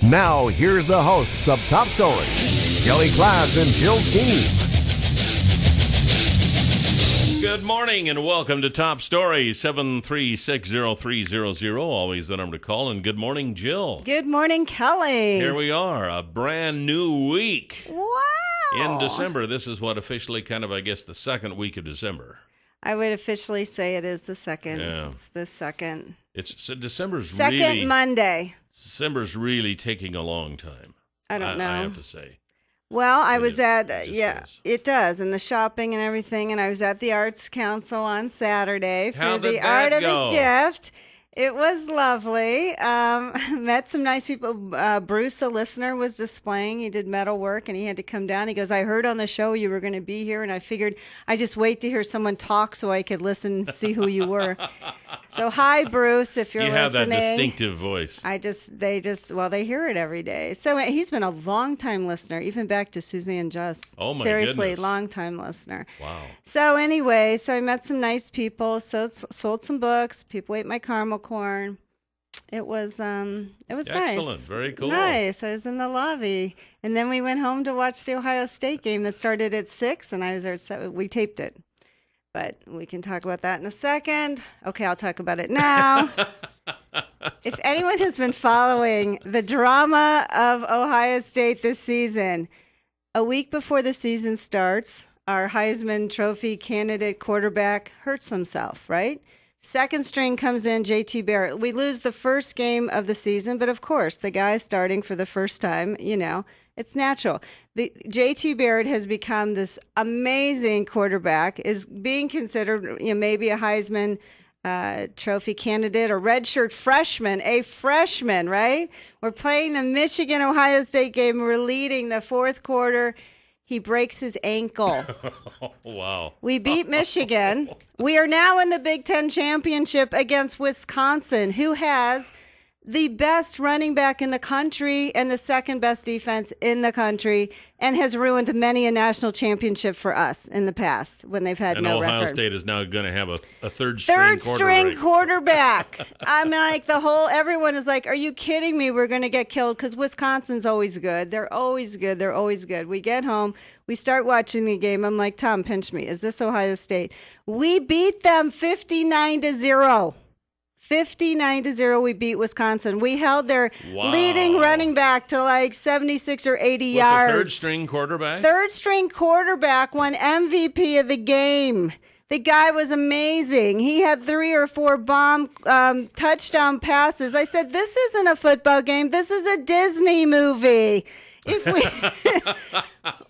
Now, here's the hosts of Top Story, KLIXcast and Jill Skeen. Good morning and welcome to Top Story, 7360300, always the number to call. And good morning, Jill. Good morning, Kelly. Here we are, a brand new week. Wow. In December. This is what officially kind of, I guess, the second week of December. I would officially say it is the second. Yeah. It's the second. December's second really... Monday. December's really taking a long time. I don't know. I have to say. Well, I It was is. at, It just is. it does, and the shopping and everything, and I was at the Arts Council on Saturday for How'd the that Art of go? the Gift. It was lovely. Met some nice people. Bruce, a listener, was displaying. He did metal work, and he had to come down. He goes, I heard on the show you were going to be here, and I figured I'd just wait to hear someone talk so I could listen and see who you were. So, hi, Bruce, if you're You listening. have that distinctive voice. They hear it every day. So he's been a long-time listener, even back to Suzanne Just. Oh, my Seriously, goodness. long-time listener. Wow. So anyway, I met some nice people, sold some books, people ate my caramel corn. It was nice. Excellent. Very cool. Nice. I was in the lobby. And then we went home to watch the Ohio State game that started at 6, and I was there at 7. We taped it. But we can talk about that in a second. Okay, I'll talk about it now. If anyone has been following the drama of Ohio State this season, a week before the season starts, our Heisman Trophy candidate quarterback hurts himself, right? Second string comes in, JT Barrett. We lose the first game of the season, but of course, the guy starting for the first time, it's natural. The JT Barrett has become this amazing quarterback, is being considered maybe a Heisman Trophy candidate, a redshirt freshman, right? We're playing the Michigan-Ohio State game. We're leading the fourth quarter. He breaks his ankle. Wow. We beat Michigan. We are now in the Big Ten championship against Wisconsin, who has the best running back in the country and the second best defense in the country, and has ruined many a national championship for us in the past when they've had no record. And Ohio State is now going to have a third string quarterback. I'm like, everyone is like, are you kidding me? We're going to get killed because Wisconsin's always good. They're always good. They're always good. We get home. We start watching the game. I'm like, Tom, pinch me. Is this Ohio State? We beat them 59-0. 59-0, we beat Wisconsin. We held their leading running back to like 76 or 80 yards. The third string quarterback? Third string quarterback won MVP of the game. The guy was amazing. He had 3 or 4 bomb touchdown passes. I said, this isn't a football game. This is a Disney movie. If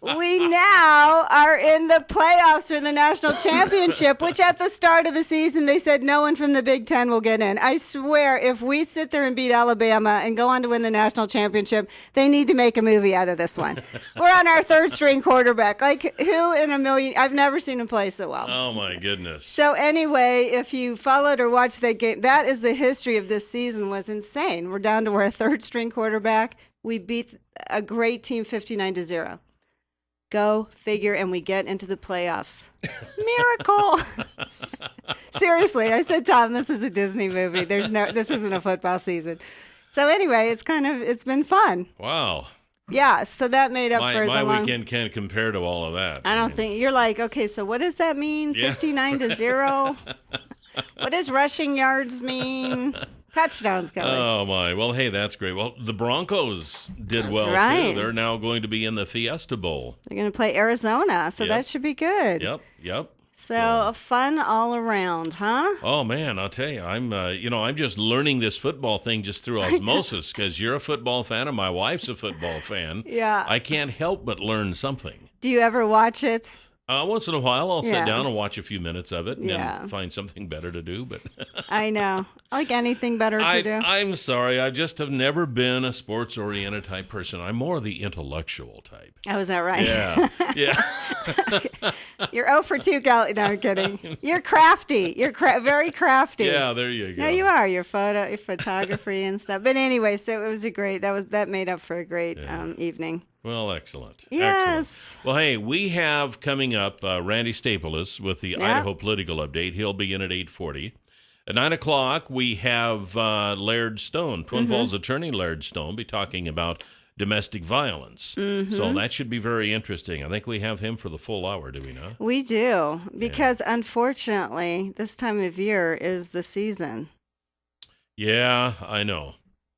we now are in the playoffs or the national championship, which at the start of the season they said no one from the Big Ten will get in. I swear, if we sit there and beat Alabama and go on to win the national championship, they need to make a movie out of this one. We're on our third string quarterback. Like, who in a million? I've never seen him play so well. Oh, my goodness. So anyway, if you followed or watched that game, that is the history of this season. Was insane. We're down to our third string quarterback. We beat a great team 59-0. Go figure, and we get into the playoffs. Miracle. Seriously, I said, Tom, this is a Disney movie. This isn't a football season. So anyway, it's been fun. Wow. Yeah, so that made up for my weekend can't compare to all of that. I don't think you're like, okay, so what does that mean? Yeah. 59-0. What does rushing yards mean? Touchdowns, Kelly. Oh, my. Well, hey, that's great. Well, the Broncos did well, right. too. They're now going to be in the Fiesta Bowl. They're going to play Arizona, so that should be good. Yep. So fun all around, huh? Oh, man, I'll tell you, I'm just learning this football thing just through osmosis because you're a football fan and my wife's a football fan. Yeah. I can't help but learn something. Do you ever watch it? Once in a while, I'll sit down and watch a few minutes of it and then find something better to do. But I know. Like anything better to do. I'm sorry. I just have never been a sports-oriented type person. I'm more the intellectual type. Oh, is that right? Yeah. You're 0 for 2, Kelly. No, I'm kidding. You're crafty. You're very crafty. Yeah, there you go. No, you are. Your photography and stuff. But anyway, so it was that made up for a great evening. Well, excellent. Yes. Excellent. Well, hey, we have coming up Randy Staples with the Idaho Political Update. He'll be in at 8:40. At 9 o'clock, we have Laird Stone, Twin Falls attorney Laird Stone, be talking about domestic violence. So that should be very interesting. I think we have him for the full hour, do we not? We do, because unfortunately, this time of year is the season. Yeah, I know.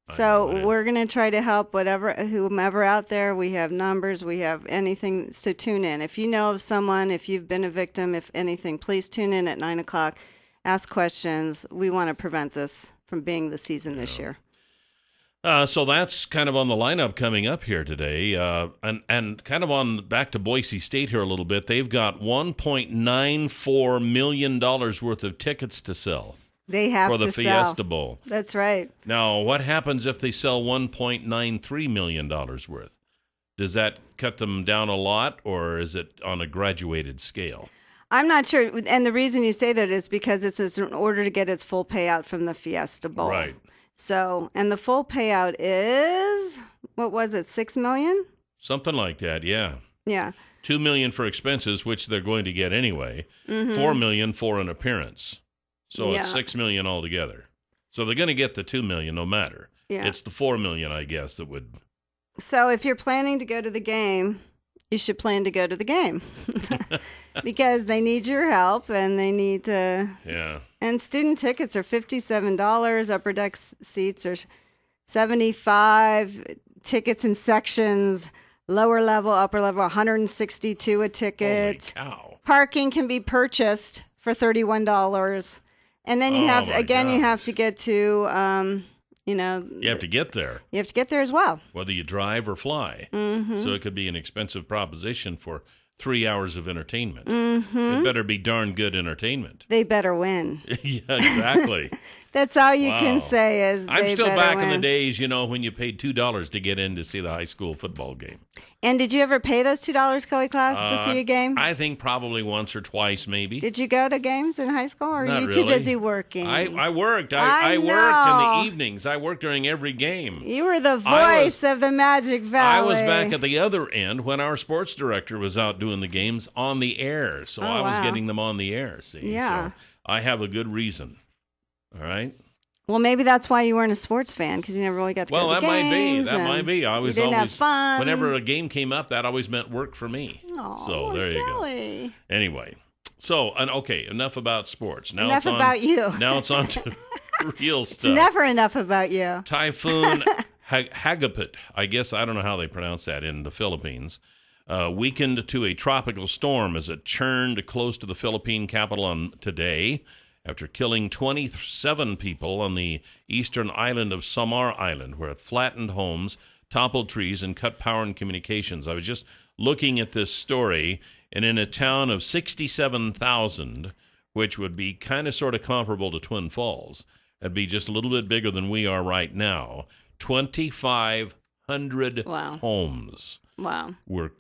So we're going to try to help whomever out there. We have numbers, we have anything, so tune in. If you know of someone, if you've been a victim, if anything, please tune in at 9 o'clock. Ask questions. We want to prevent this from being the season this year. So that's kind of on the lineup coming up here today. And kind of on back to Boise State here a little bit. They've got $1.94 million worth of tickets to sell. They have for the to Fiesta sell. Bowl. That's right. Now, what happens if they sell $1.93 million worth? Does that cut them down a lot, or is it on a graduated scale? I'm not sure. And the reason you say that is because it's in order to get its full payout from the Fiesta Bowl. Right. So, and the full payout is, what was it, $6 million? Something like that, yeah. Yeah. $2 million for expenses, which they're going to get anyway. $4 million for an appearance. So it's $6 million altogether. So they're going to get the $2 million no matter. Yeah. It's the $4 million, I guess, that would. So if you're planning to go to the game, you should plan to go to the game because they need your help and they need to. Yeah. And student tickets are $57. Upper deck seats are $75. Tickets in sections, lower level, upper level, $162 a ticket. Holy cow. Parking can be purchased for $31. And then you have to get to, you have to get there. You have to get there as well. Whether you drive or fly. So it could be an expensive proposition for 3 hours of entertainment. It better be darn good entertainment. They better win. Yeah, exactly. That's all you can say is I'm they still better back win. in the days, when you paid $2 to get in to see the high school football game. And did you ever pay those $2, KLIXcast, to see a game? I think probably once or twice, maybe. Did you go to games in high school, or are Not you too really. busy working? I worked. I I worked in know. the evenings. I worked during every game. You were the voice of the Magic Valley. I was back at the other end when our sports director was out doing the games on the air. So I was getting them on the air, see. Yeah. So I have a good reason. All right? Well, maybe that's why you weren't a sports fan, because you never really got to go to the games. That might be. I was you didn't always have fun. Whenever a game came up, that always meant work for me. Oh, so there you golly. go. Anyway, so okay, enough about sports. Now enough about you. Now it's on to real stuff. It's never enough about you. Typhoon Hagapit, I guess I don't know how they pronounce that in the Philippines, weakened to a tropical storm as it churned close to the Philippine capital on today, after killing 27 people on the eastern island of Samar Island, where it flattened homes, toppled trees, and cut power and communications. I was just looking at this story, and in a town of 67,000, which would be kind of sort of comparable to Twin Falls, it'd be just a little bit bigger than we are right now, 2,500 homes were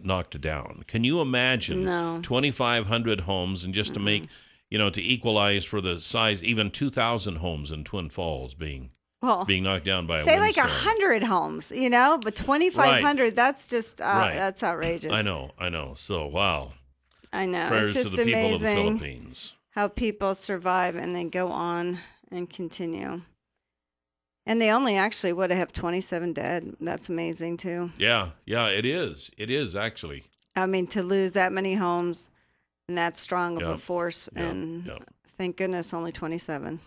knocked down. Can you imagine 2,500 homes, and just to make... to equalize for the size, even 2,000 homes in Twin Falls being knocked down by a windstorm. Say like 100 homes, but 2,500, that's just, that's outrageous. I know. So, wow. I know. Prayers it's just to the people of the amazing Philippines. how people survive and then go on and continue. And they only actually would have 27 dead. That's amazing, too. Yeah, it is. It is, actually. I mean, to lose that many homes... And that's strong of a force, and thank goodness only 27.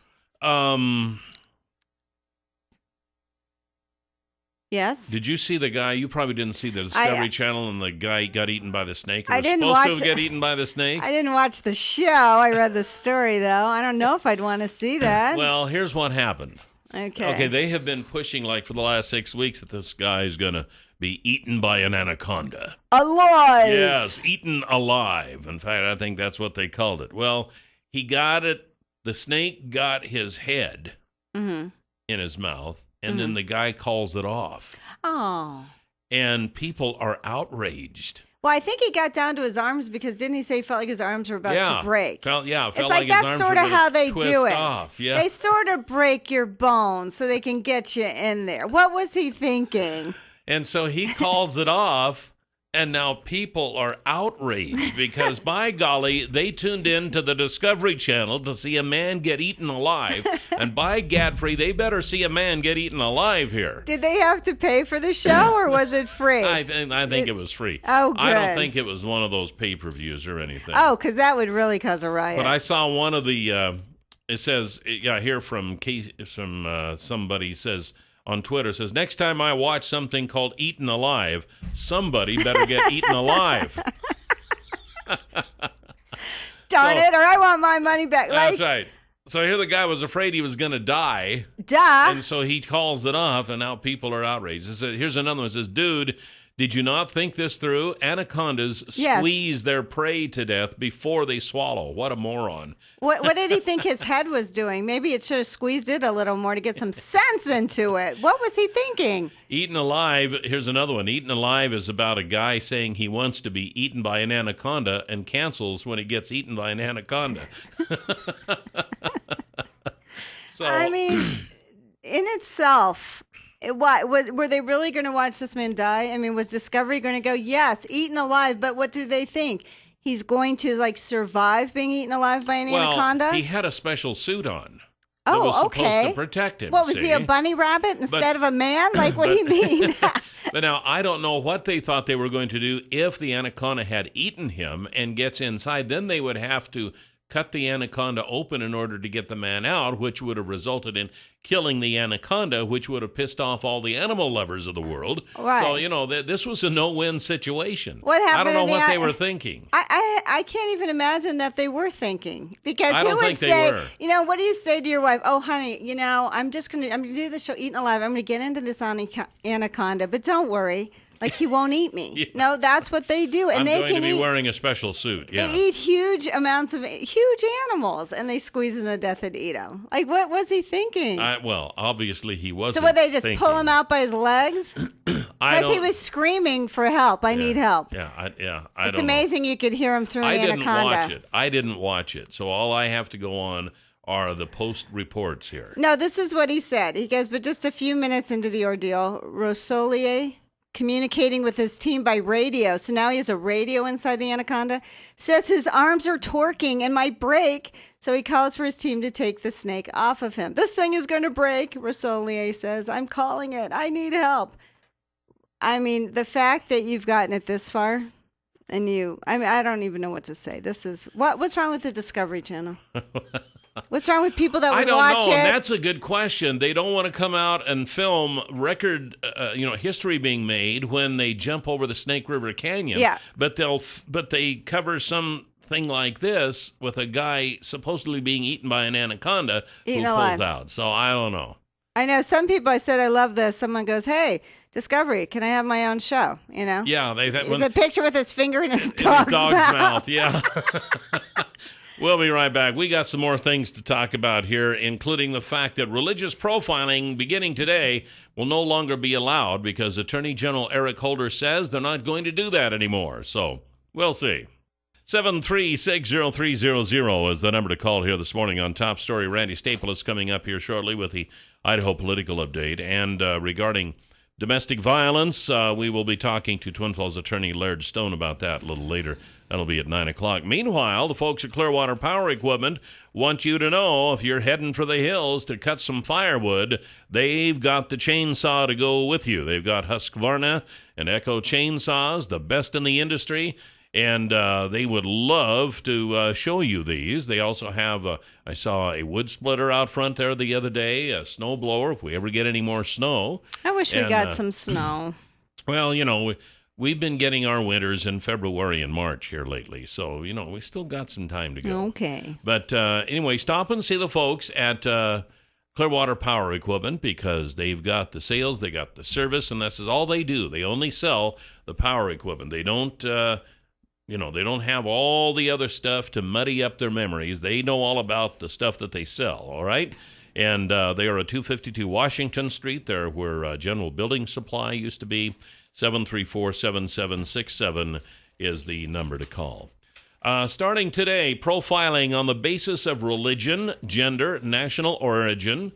Yes? Did you see the guy? You probably didn't see the Discovery Channel, and the guy got eaten by the snake. I didn't supposed watch to get eaten by the snake? I didn't watch the show. I read the story, though. I don't know if I'd want to see that. Well, here's what happened. Okay, they have been pushing, for the last 6 weeks, that this guy is going to be eaten by an anaconda. Alive! Yes, eaten alive. In fact, I think that's what they called it. Well, he got it. The snake got his head in his mouth, and then the guy calls it off. Oh. And people are outraged. Well, I think he got down to his arms because didn't he say he felt like his arms were about to break? Felt it's like his that's arms sort were of how they twist do it. Off. Yeah. They sort of break your bones so they can get you in there. What was he thinking? And so he calls it off, And now people are outraged because, by golly, they tuned in to the Discovery Channel to see a man get eaten alive. And by Gadfrey, they better see a man get eaten alive here. Did they have to pay for the show, or was it free? I think it was free. Oh, good. I don't think it was one of those pay-per-views or anything. Oh, because that would really cause a riot. But I saw one of the, it says, here from somebody says, on Twitter, says, next time I watch something called Eaten Alive, somebody better get eaten alive. Darn it, or I want my money back. That's right. So here the guy was afraid he was going to die. Duh. And so he calls it off, and now people are outraged. It says, here's another one. It says, dude, did you not think this through? Anacondas squeeze their prey to death before they swallow. What a moron. What did he think his head was doing? Maybe it should have squeezed it a little more to get some sense into it. What was he thinking? Eaten Alive, here's another one. Eaten Alive is about a guy saying he wants to be eaten by an anaconda and cancels when he gets eaten by an anaconda. So, I mean, in itself, were they really going to watch this man die? I mean, was Discovery going to go, yes, eaten alive, but what do they think? He's going to, survive being eaten alive by an anaconda? He had a special suit on. Oh, that was okay. supposed to protect him. What, was he a bunny rabbit instead of a man? What do you mean? But now, I don't know what they thought they were going to do if the anaconda had eaten him and gets inside. Then they would have to cut the anaconda open in order to get the man out, which would have resulted in killing the anaconda, which would have pissed off all the animal lovers of the world. Right. So, this was a no-win situation. What happened? I don't know what they were thinking. I can't even imagine that they were thinking, because I who don't would think they say, were. What do you say to your wife? Oh, honey, I'm gonna do the show Eaten Alive. I'm gonna get into this anaconda, but don't worry. He won't eat me. Yeah. No, that's what they do. And I'm going to be wearing a special suit. Yeah. They eat huge amounts of huge animals, and they squeeze them to death and eat them. What was he thinking? Well, obviously he wasn't. So what, they just thinking. pull him out by his legs? Because he was screaming for help. I need help. It's amazing you could hear him through the anaconda. I didn't watch it. So all I have to go on are the post reports here. No, this is what he said. He goes, but just a few minutes into the ordeal, Rosolier, communicating with his team by radio, so now he has a radio inside the anaconda, says his arms are torquing and might break, so he calls for his team to take the snake off of him. This thing is going to break, Rosolier says. I'm calling it. I need help. I mean, the fact that you've gotten it this far, and I don't even know what to say. This is, what's wrong with the Discovery Channel? What's wrong with people that would watch it? I don't know, and that's a good question. They don't want to come out and film record, history being made when they jump over the Snake River Canyon. Yeah. But they cover something like this with a guy supposedly being eaten by an anaconda who pulls out. So I don't know. I know some people. I said I love this. Someone goes, "Hey, Discovery, can I have my own show?" Yeah, it's a picture with his finger in his dog's mouth. Yeah. We'll be right back. We got some more things to talk about here, including the fact that religious profiling beginning today will no longer be allowed because Attorney General Eric Holder says they're not going to do that anymore. So we'll see. 7360300 is the number to call here this morning on Top Story. Randy Staple is coming up here shortly with the Idaho political update. And regarding domestic violence, we will be talking to Twin Falls attorney Laird Stone about that a little later. That'll be at 9 o'clock. Meanwhile, the folks at Clearwater Power Equipment want you to know if you're heading for the hills to cut some firewood, they've got the chainsaw to go with you. They've got Husqvarna and Echo chainsaws, the best in the industry, and they would love to show you these. They also have, I saw a wood splitter out front there the other day, a snow blower if we ever get any more snow. I wish we got some snow. Well, we've been getting our winters in February and March here lately, so, we still got some time to go. Okay. But anyway, stop and see the folks at Clearwater Power Equipment because they've got the sales, they got the service, and this is all they do. They only sell the power equipment. They don't, they don't have all the other stuff to muddy up their memories. They know all about the stuff that they sell, all right? And they are at 252 Washington Street. They're where General Building Supply used to be. 734-7767 is the number to call. Starting today, profiling on the basis of religion, gender, national origin,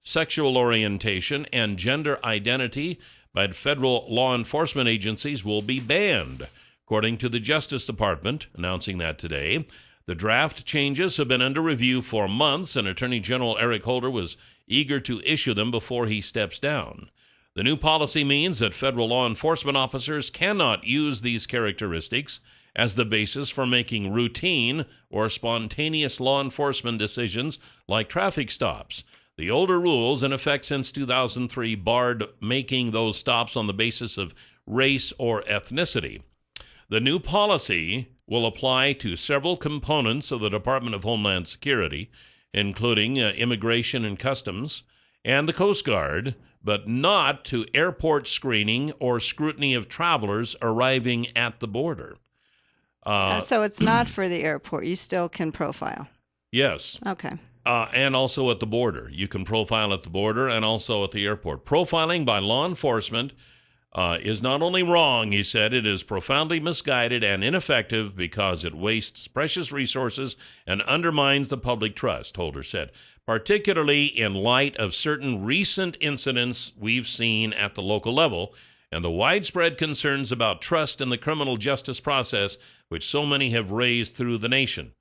sexual orientation, and gender identity by federal law enforcement agencies will be banned, according to the Justice Department, announcing that today. The draft changes have been under review for months, and Attorney General Eric Holder was eager to issue them before he steps down. The new policy means that federal law enforcement officers cannot use these characteristics as the basis for making routine or spontaneous law enforcement decisions like traffic stops. The older rules, in effect since 2003, barred making those stops on the basis of race or ethnicity. The new policy will apply to several components of the Department of Homeland Security, including Immigration and Customs and the Coast Guard, but not to airport screening or scrutiny of travelers arriving at the border. So it's not for the airport. You still can profile. Yes. Okay. And also at the border. You can profile at the border and also at the airport. Profiling by law enforcement is not only wrong, he said, it is profoundly misguided and ineffective because it wastes precious resources and undermines the public trust, Holder said, particularly in light of certain recent incidents we've seen at the local level and the widespread concerns about trust in the criminal justice process, which so many have raised throughout the nation.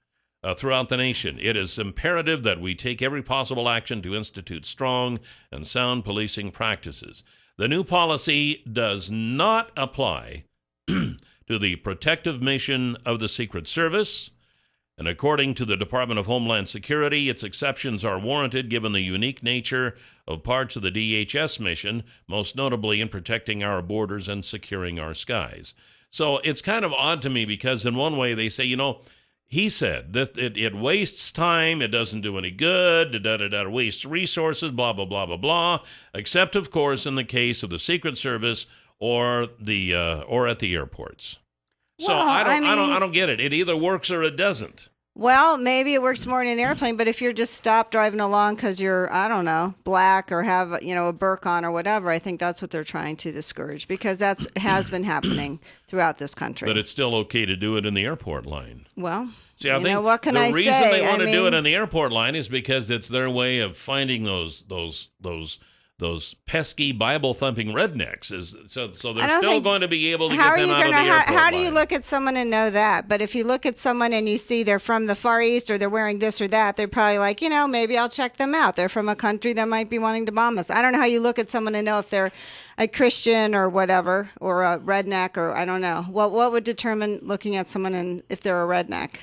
It is imperative that we take every possible action to institute strong and sound policing practices. The new policy does not apply to the protective mission of the Secret Service, and according to the Department of Homeland Security, its exceptions are warranted given the unique nature of parts of the DHS mission, most notably in protecting our borders and securing our skies. So it's kind of odd to me because in one way they say, he said that it wastes time, it doesn't do any good, it wastes resources, blah, blah, blah, blah, blah, except, of course, in the case of the Secret Service or at the airports. So Well, I don't get it. It either works or it doesn't. Well, maybe it works more in an airplane, but if you're just stopped driving along because you're, I don't know, black or have, a burqa on or whatever, I think that's what they're trying to discourage because that has been happening throughout this country. But it's still okay to do it in the airport line. Well, see, I think what can the I reason say? they want to do it in the airport line is because it's their way of finding those pesky Bible-thumping rednecks. So they're still going to be able to get them out of the airport How do you line. look at someone and know that? But if you look at someone and you see they're from the Far East or they're wearing this or that, they're probably like, maybe I'll check them out. They're from a country that might be wanting to bomb us. I don't know how you look at someone and know if they're a Christian or whatever, or a redneck, or I don't know. What would determine looking at someone and if they're a redneck?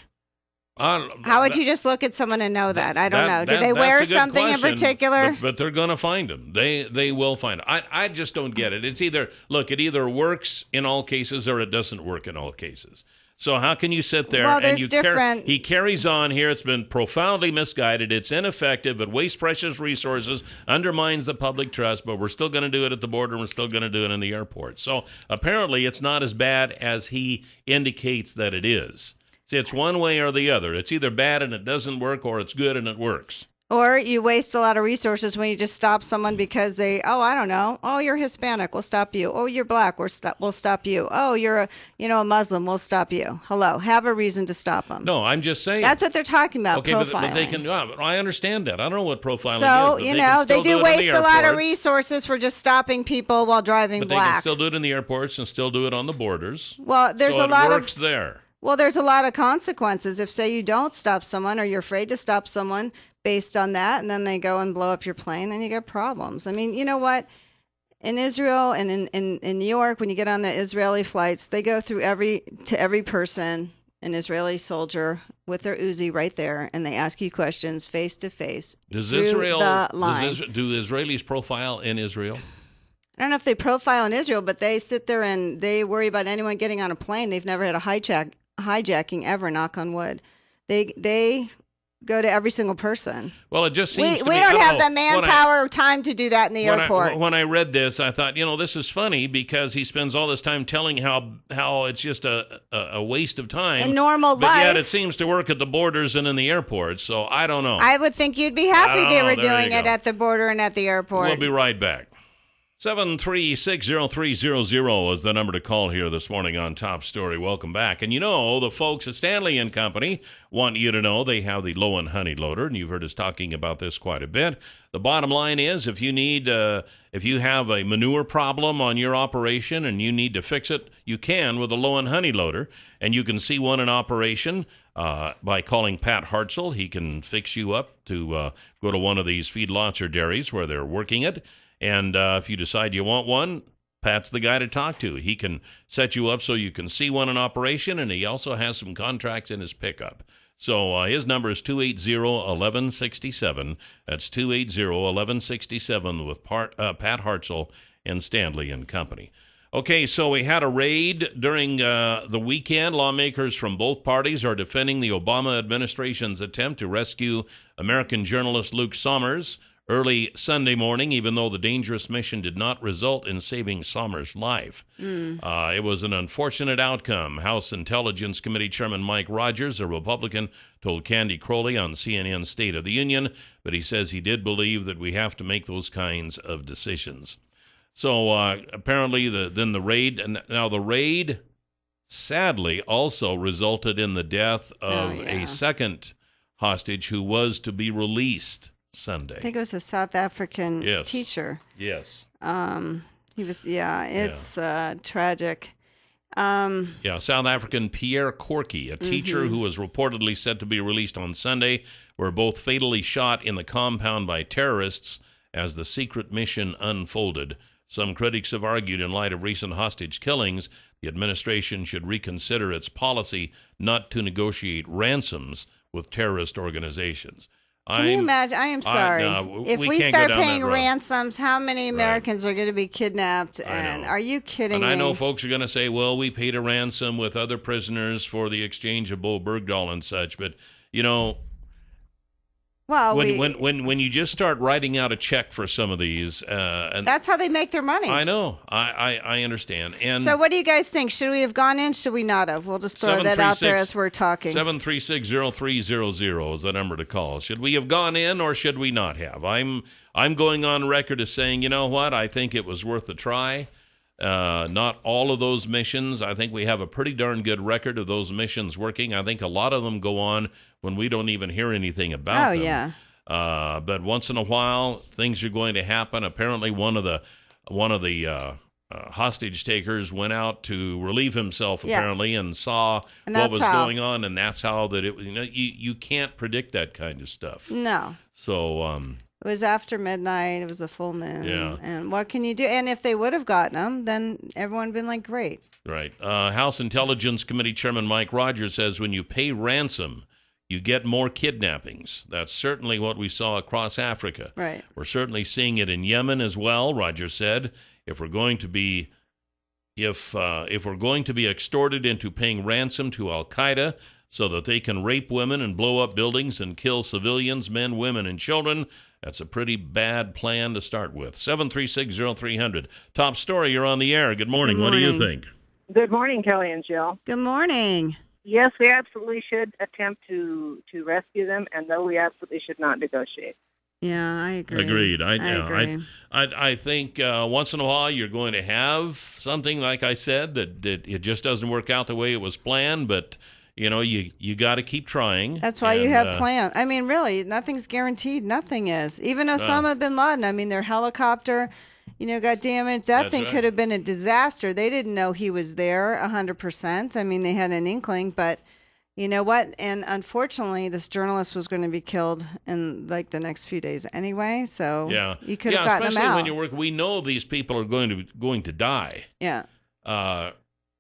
How would you just look at someone and know that? I don't know. Do they wear something in particular? But they're going to find them. They will find them. I just don't get it. It's it either works in all cases or it doesn't work in all cases. So how can you sit there and he carries on here? It's been profoundly misguided. It's ineffective. It wastes precious resources, undermines the public trust, but we're still going to do it at the border and we're still going to do it in the airport. So apparently it's not as bad as he indicates that it is. See, it's one way or the other. It's either bad and it doesn't work, or it's good and it works. Or you waste a lot of resources when you just stop someone because I don't know. Oh, you're Hispanic, we'll stop you. Oh, you're black, we'll stop you. Oh, you're a Muslim, we'll stop you. Hello, have a reason to stop them. No, I'm just saying. That's what they're talking about, okay, profiling. But they can. I understand that. I don't know what profiling is. So, they do waste a lot of resources for just stopping people while driving black. But they can still do it in the airports and still do it on the borders. Well, it works there. Well, there's a lot of consequences. If, say, you don't stop someone or you're afraid to stop someone based on that, and then they go and blow up your plane, then you get problems. I mean, you know what? In Israel and in New York, when you get on the Israeli flights, they go through every person, an Israeli soldier with their Uzi right there, and they ask you questions face to face. Do Israelis profile in Israel? I don't know if they profile in Israel, but they sit there and they worry about anyone getting on a plane. They've never had a hijacking ever, knock on wood. They go to every single person. Well, it just seems we don't have the manpower or time to do that in the airport. When I read this, I thought, this is funny because he spends all this time telling how it's just a waste of time. In normal life. But yet it seems to work at the borders and in the airports, so I don't know. I would think you'd be happy they were doing it at the border and at the airport. We'll be right back. 7360300 is the number to call here this morning on Top Story. Welcome back. And the folks at Stanley and Company want you to know they have the low and honey loader, and you've heard us talking about this quite a bit. The bottom line is if you have a manure problem on your operation and you need to fix it, you can with a low and honey loader, and you can see one in operation by calling Pat Hartzell. He can fix you up to go to one of these feedlots or dairies where they're working it. And if you decide you want one, Pat's the guy to talk to. He can set you up so you can see one in operation, and he also has some contracts in his pickup. So his number is 280-1167. That's 280-1167 with Pat Hartzell and Stanley and Company. Okay, so we had a raid during the weekend. Lawmakers from both parties are defending the Obama administration's attempt to rescue American journalist Luke Sommers early Sunday morning, even though the dangerous mission did not result in saving Sommers' life. It was an unfortunate outcome. House Intelligence Committee Chairman Mike Rogers, a Republican, told Candy Crowley on CNN's State of the Union, but he says he did believe that we have to make those kinds of decisions. So apparently the raid sadly also resulted in the death of a second hostage who was to be released Sunday. I think it was a South African teacher. Yes. He was, it's tragic. South African Pierre Corky, a teacher who was reportedly set to be released on Sunday, were both fatally shot in the compound by terrorists as the secret mission unfolded. Some critics have argued in light of recent hostage killings, the administration should reconsider its policy not to negotiate ransoms with terrorist organizations. Can you imagine? I am sorry. If we start paying ransoms, how many Americans are going to be kidnapped? And are you kidding me? And I know folks are going to say, well, we paid a ransom with other prisoners for the exchange of Bo Bergdahl and such. But, when you just start writing out a check for some of these. And that's how they make their money. I know. I understand. And so what do you guys think? Should we have gone in? Should we not have? We'll just throw that out there as we're talking. 7360300 is the number to call. Should we have gone in or should we not have? I'm going on record as saying, you know what? I think it was worth a try. Not all of those missions. I think we have a pretty darn good record of those missions working. I think a lot of them go on when we don't even hear anything about them. Oh, yeah. But once in a while, things are going to happen. Apparently, one of the hostage takers went out to relieve himself, apparently, and saw what was going on, and that's how that it. You can't predict that kind of stuff. No. So. It was after midnight. It was a full moon. Yeah. And what can you do? And if they would have gotten them, then everyone would have been like, great. Right. House Intelligence Committee Chairman Mike Rogers says when you pay ransom, you get more kidnappings. That's certainly what we saw across Africa. Right. We're certainly seeing it in Yemen as well, Rogers said. If we're going to be extorted into paying ransom to Al-Qaeda so that they can rape women and blow up buildings and kill civilians, men, women, and children, that's a pretty bad plan to start with. 7360300. Top story, you're on the air. Good morning. Good morning. What do you think? Good morning, Kelly and Jill. Good morning. Yes, we absolutely should attempt to rescue them, and no, we absolutely should not negotiate. Yeah, I agree. Agreed. I agree. I think once in a while you're going to have something, like I said, that it just doesn't work out the way it was planned, but you got to keep trying. That's why you have plans. I mean, really, nothing's guaranteed. Nothing is. Even Osama bin Laden, I mean, their helicopter, got damaged. That thing could have been a disaster. They didn't know he was there 100%. I mean, they had an inkling, but you know what? And unfortunately, this journalist was going to be killed in like the next few days anyway. So you could have gotten him out. Especially when you work. We know these people are going to die. Yeah.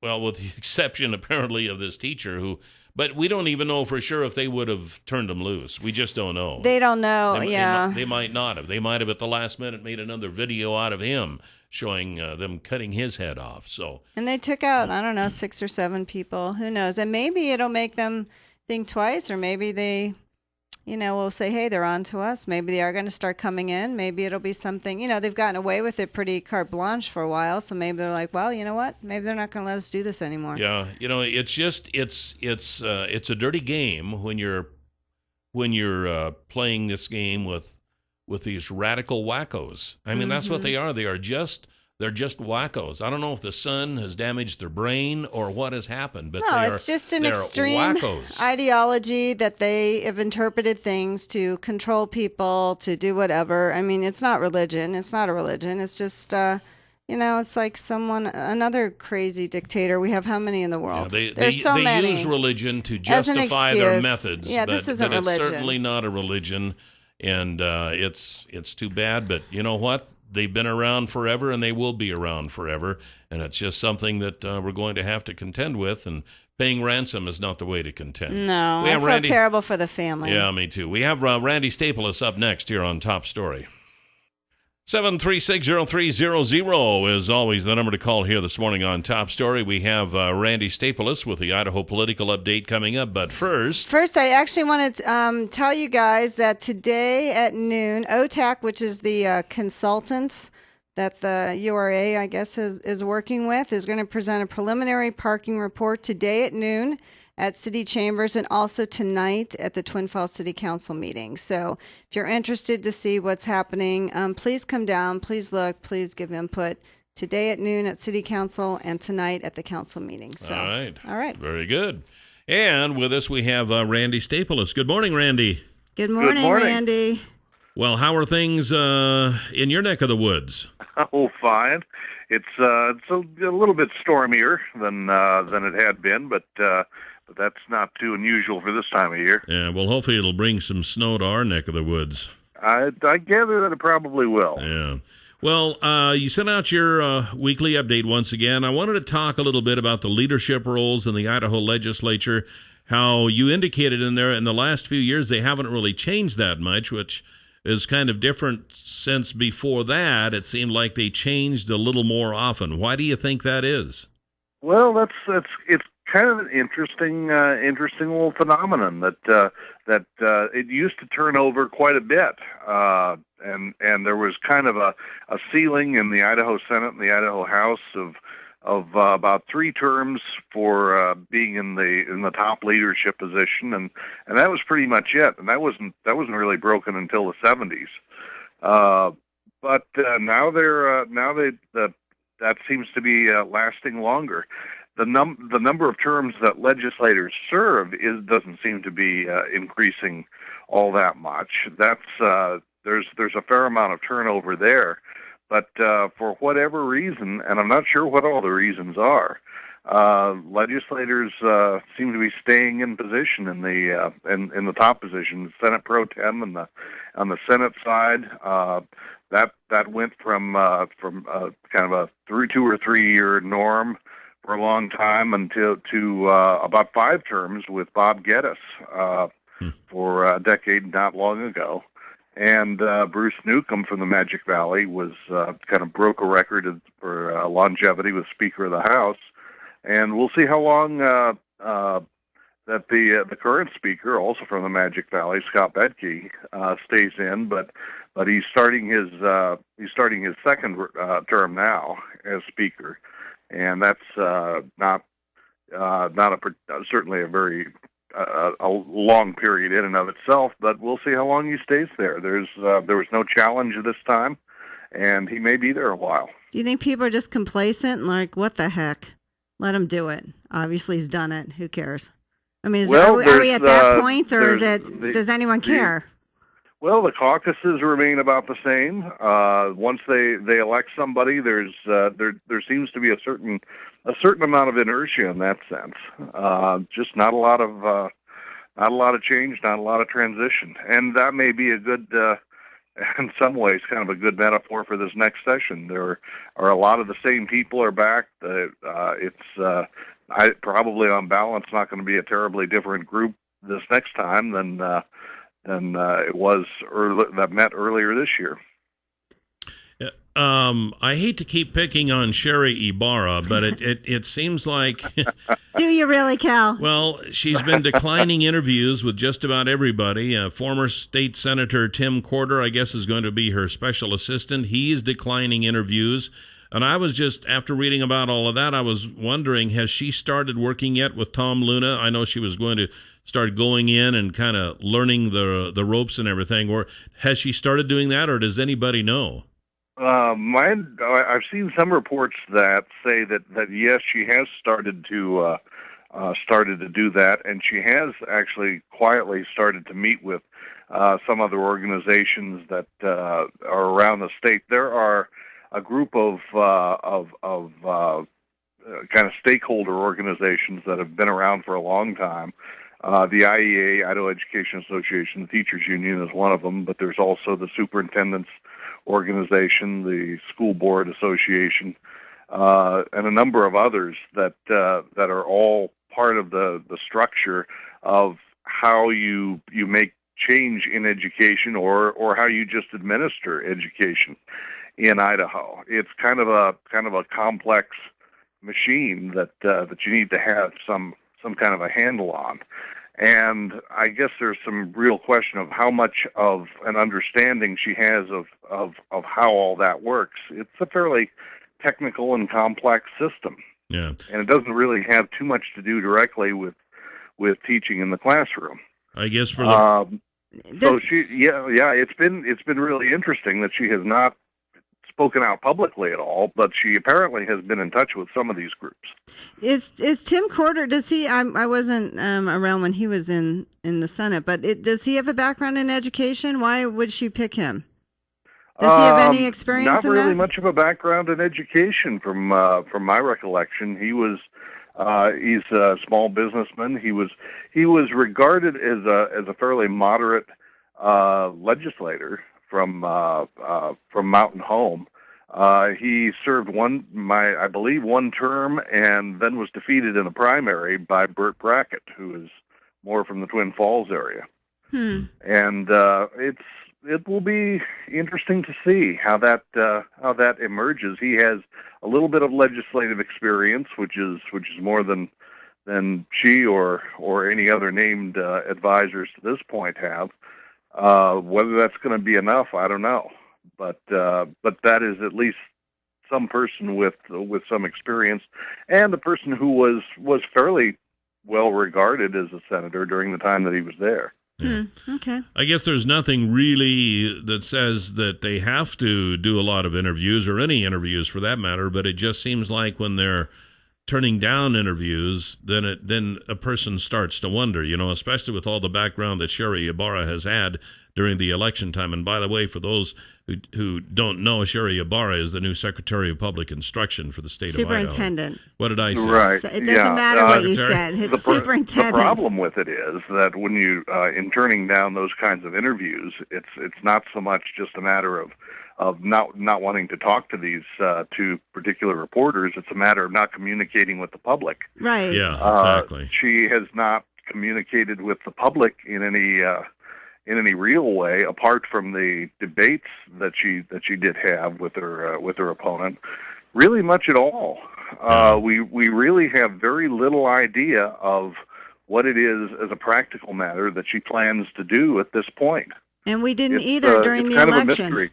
Well, with the exception, apparently, of this teacher but we don't even know for sure if they would have turned him loose. We just don't know. They don't know, They might not have. They might have, at the last minute, made another video out of him showing them cutting his head off. And they took out, 6 or 7 people. Who knows? And maybe it'll make them think twice, or maybe they... we'll say, hey, they're on to us. Maybe they are going to start coming in. Maybe it'll be something, they've gotten away with it pretty carte blanche for a while. So maybe they're like, well, you know what? Maybe they're not going to let us do this anymore. Yeah. It's just, it's a dirty game when you're playing this game with with these radical wackos. I mean, that's what they are. They're just wackos. I don't know if the sun has damaged their brain or what has happened, but No, it's just an extreme wackos. ideology that they have interpreted things to control people, to do whatever. I mean, it's not religion. It's not a religion. It's just, it's like another crazy dictator. We have how many in the world? There's so many. They use religion to As an justify their excuse. methods. Yeah, but, this isn't but it's religion. certainly not a religion, and it's too bad. But you know what? They've been around forever, and they will be around forever. And it's just something that we're going to have to contend with. And paying ransom is not the way to contend. No, I feel terrible for the family. Yeah, me too. We have Randy Staples up next here on Top Story. 7360300 is always the number to call here this morning on Top Story. We have Randy Staples with the Idaho political update coming up. But first, I actually want to tell you guys that today at noon, OTAC, which is the consultants that the URA, I guess, is working with, is going to present a preliminary parking report today at noon at City Chambers, and also tonight at the Twin Falls City Council meeting. So if you're interested to see what's happening, please come down, please look, please give input today at noon at City Council and tonight at the council meeting. So, all right. Very good. And with us we have Randy Staples. Good morning, Randy. Good morning, Randy. Well, how are things in your neck of the woods? Oh, fine. It's a little bit stormier than it had been, but that's not too unusual for this time of year. Yeah, well, hopefully it'll bring some snow to our neck of the woods. I gather that it probably will. Yeah. Well, you sent out your weekly update once again. I wanted to talk a little bit about the leadership roles in the Idaho legislature, how you indicated in there in the last few years they haven't really changed that much, which is kind of different since before that. It seemed like they changed a little more often. Why do you think that is? Well, it's kind of an interesting little phenomenon that it used to turn over quite a bit, and there was kind of a ceiling in the Idaho Senate and the Idaho House of about 3 terms for being in the top leadership position, and that was pretty much it. And that wasn't really broken until the 70s. But now that seems to be lasting longer. The number of terms that legislators serve doesn't seem to be increasing all that much. That's there's a fair amount of turnover there, but for whatever reason, and I'm not sure what all the reasons are, legislators seem to be staying in position in the top position, Senate Pro Tem, and on the Senate side. That went from kind of a 2 or 3 year norm for a long time to about 5 terms with Bob Geddes for a decade not long ago. And Bruce Newcomb from the Magic Valley was kind of broke a record for longevity with Speaker of the House. And we'll see how long that the current Speaker, also from the Magic Valley, Scott Bedke, stays in. But he's starting his second term now as Speaker. And that's certainly a very a long period in and of itself, but we'll see how long he stays there. There was no challenge this time, and he may be there a while. Do you think people are just complacent and like, what the heck? Let him do it. Obviously, he's done it. Who cares? I mean, are we at that point, or does anyone care? Well, the caucuses remain about the same. Once they elect somebody, there seems to be a certain amount of inertia in that sense. Just not a lot of change, not a lot of transition, and that may be a good, in some ways, kind of a good metaphor for this next session. There are a lot of the same people are back. It's probably on balance not going to be a terribly different group this next time than it was that met earlier this year. I hate to keep picking on Sherry Ibarra, but it seems like... Do you really, Cal? Well, she's been declining interviews with just about everybody. Former state senator Tim Corder, I guess, is going to be her special assistant. He's declining interviews. And I was just, after reading about all of that, I was wondering, has she started working yet with Tom Luna? I know she was going to start going in and kind of learning the ropes and everything? Or has she started doing that, or does anybody know? I've seen some reports that say that yes, she has started to do that, and she has actually quietly started to meet with some other organizations that are around the state. There are a group of kind of stakeholder organizations that have been around for a long time. The IEA, Idaho Education Association, the Teachers Union is one of them, but there's also the Superintendent's Organization, the School Board Association, and a number of others that are all part of the structure of how you make change in education or how you just administer education in Idaho. It's kind of a complex machine that you need to have some kind of a handle on. And I guess there's some real question of how much of an understanding she has of how all that works. It's a fairly technical and complex system. Yeah. And it doesn't really have too much to do directly with teaching in the classroom. I guess for the so it's been really interesting that she has not spoken out publicly at all, but she apparently has been in touch with some of these groups. Is Tim Corder? Does he? I wasn't around when he was in the Senate, but does he have a background in education? Why would she pick him? Does he have any experience in that? Not really much of a background in education, from my recollection. He's a small businessman. He was regarded as a fairly moderate legislator from Mountain Home. He served I believe one term, and then was defeated in a primary by Burt Brackett, who is more from the Twin Falls area. And it will be interesting to see how that emerges. He has a little bit of legislative experience, which is more than she or any other named advisors to this point have. Whether that's going to be enough, I don't know. But that is at least some person with some experience, and a person who was fairly well regarded as a senator during the time that he was there. Yeah. Okay. I guess there's nothing really that says that they have to do a lot of interviews, or any interviews for that matter, but it just seems like when they're turning down interviews, then a person starts to wonder, especially with all the background that Sherry Ibarra has had during the election time. And by the way, for those who don't know, Sherry Ibarra is the new Secretary of Public Instruction for the state of Idaho. Superintendent. What did I say? Right. So it doesn't matter what you said. It's superintendent. The problem with it is that when you, in turning down those kinds of interviews, it's not so much just a matter of not wanting to talk to these two particular reporters. It's a matter of not communicating with the public. Right. Yeah, exactly. She has not communicated with the public in any real way, apart from the debates that she did have with her opponent. Really much at all. We really have very little idea of what it is as a practical matter that she plans to do at this point. And we didn't either during the election. It's kind of a mystery.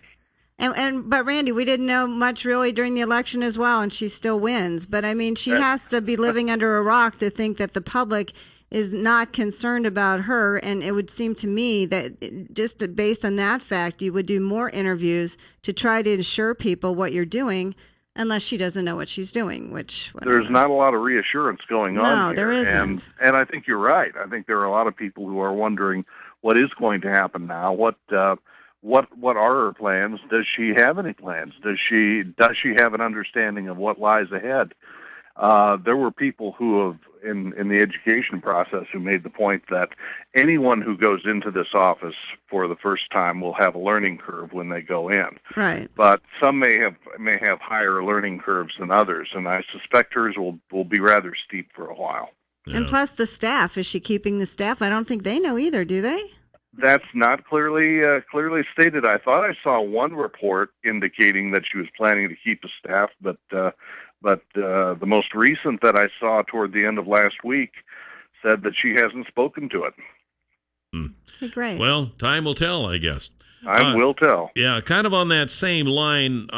But Randy, we didn't know much really during the election as well, and she still wins. But I mean, she has to be living under a rock to think that the public is not concerned about her. And it would seem to me that just based on that fact, you would do more interviews to try to assure people what you're doing, unless she doesn't know what she's doing, which... Whatever. There's not a lot of reassurance going on No, here. there isn't. And I think you're right. I think there are a lot of people who are wondering what is going to happen now. What are her plans? Does she have any plans? Does she have an understanding of what lies ahead? There were people who have, in the education process, who made the point that anyone who goes into this office for the first time will have a learning curve when they go in. Right. But some may have higher learning curves than others, and I suspect hers will be rather steep for a while. Yeah. And plus the staff. Is she keeping the staff? I don't think they know either, do they? That's not clearly stated. I thought I saw one report indicating that she was planning to keep the staff, but the most recent that I saw toward the end of last week said that she hasn't spoken to it. Okay, great. Well, time will tell, I guess. Time will tell. Yeah, kind of on that same line,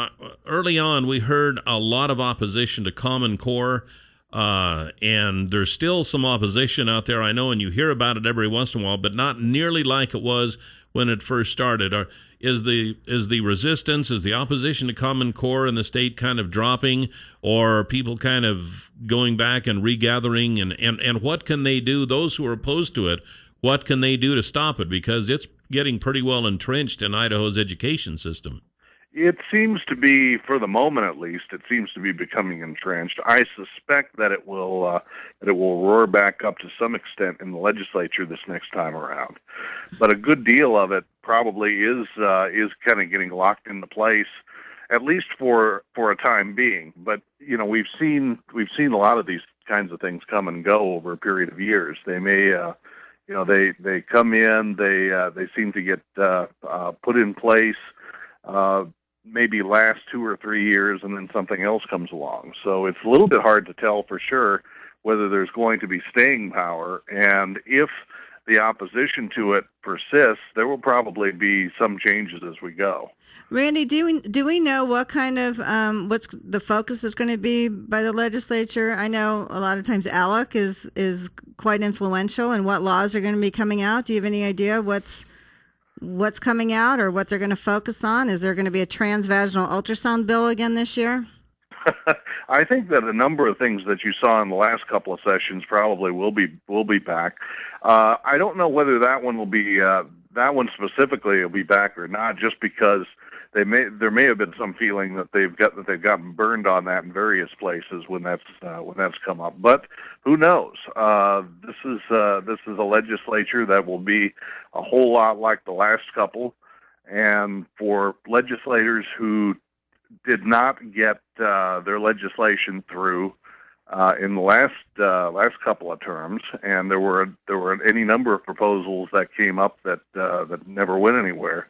early on we heard a lot of opposition to Common Core. and there's still some opposition out there, I know, and you hear about it every once in a while, but not nearly like it was when it first started. Is the resistance, is the opposition to Common Core in the state kind of dropping, or are people kind of going back and regathering, and what can they do, those who are opposed to it, what can they do to stop it? Because it's getting pretty well entrenched in Idaho's education system. It seems to be, for the moment at least, it seems to be becoming entrenched. I suspect that it will roar back up to some extent in the legislature this next time around. But a good deal of it probably is kind of getting locked into place, at least for a time being. But we've seen a lot of these kinds of things come and go over a period of years. They may they come in, they seem to get put in place. Maybe last 2 or 3 years, and then something else comes along. So it's a little bit hard to tell for sure whether there's going to be staying power, and if the opposition to it persists, there will probably be some changes as we go. Randy, do we know what kind of what's the focus is going to be by the legislature? I know a lot of times ALEC is quite influential, and what laws are going to be coming out. Do you have any idea what's coming out or what they're going to focus on? Is there going to be a transvaginal ultrasound bill again this year? I think that a number of things that you saw in the last couple of sessions probably will be back. I don't know whether that one specifically will be back or not, just because there may have been some feeling that they've gotten burned on that in various places when that's come up. But who knows? This is a legislature that will be a whole lot like the last couple, and for legislators who did not get their legislation through in the last couple of terms, and there were any number of proposals that came up that never went anywhere.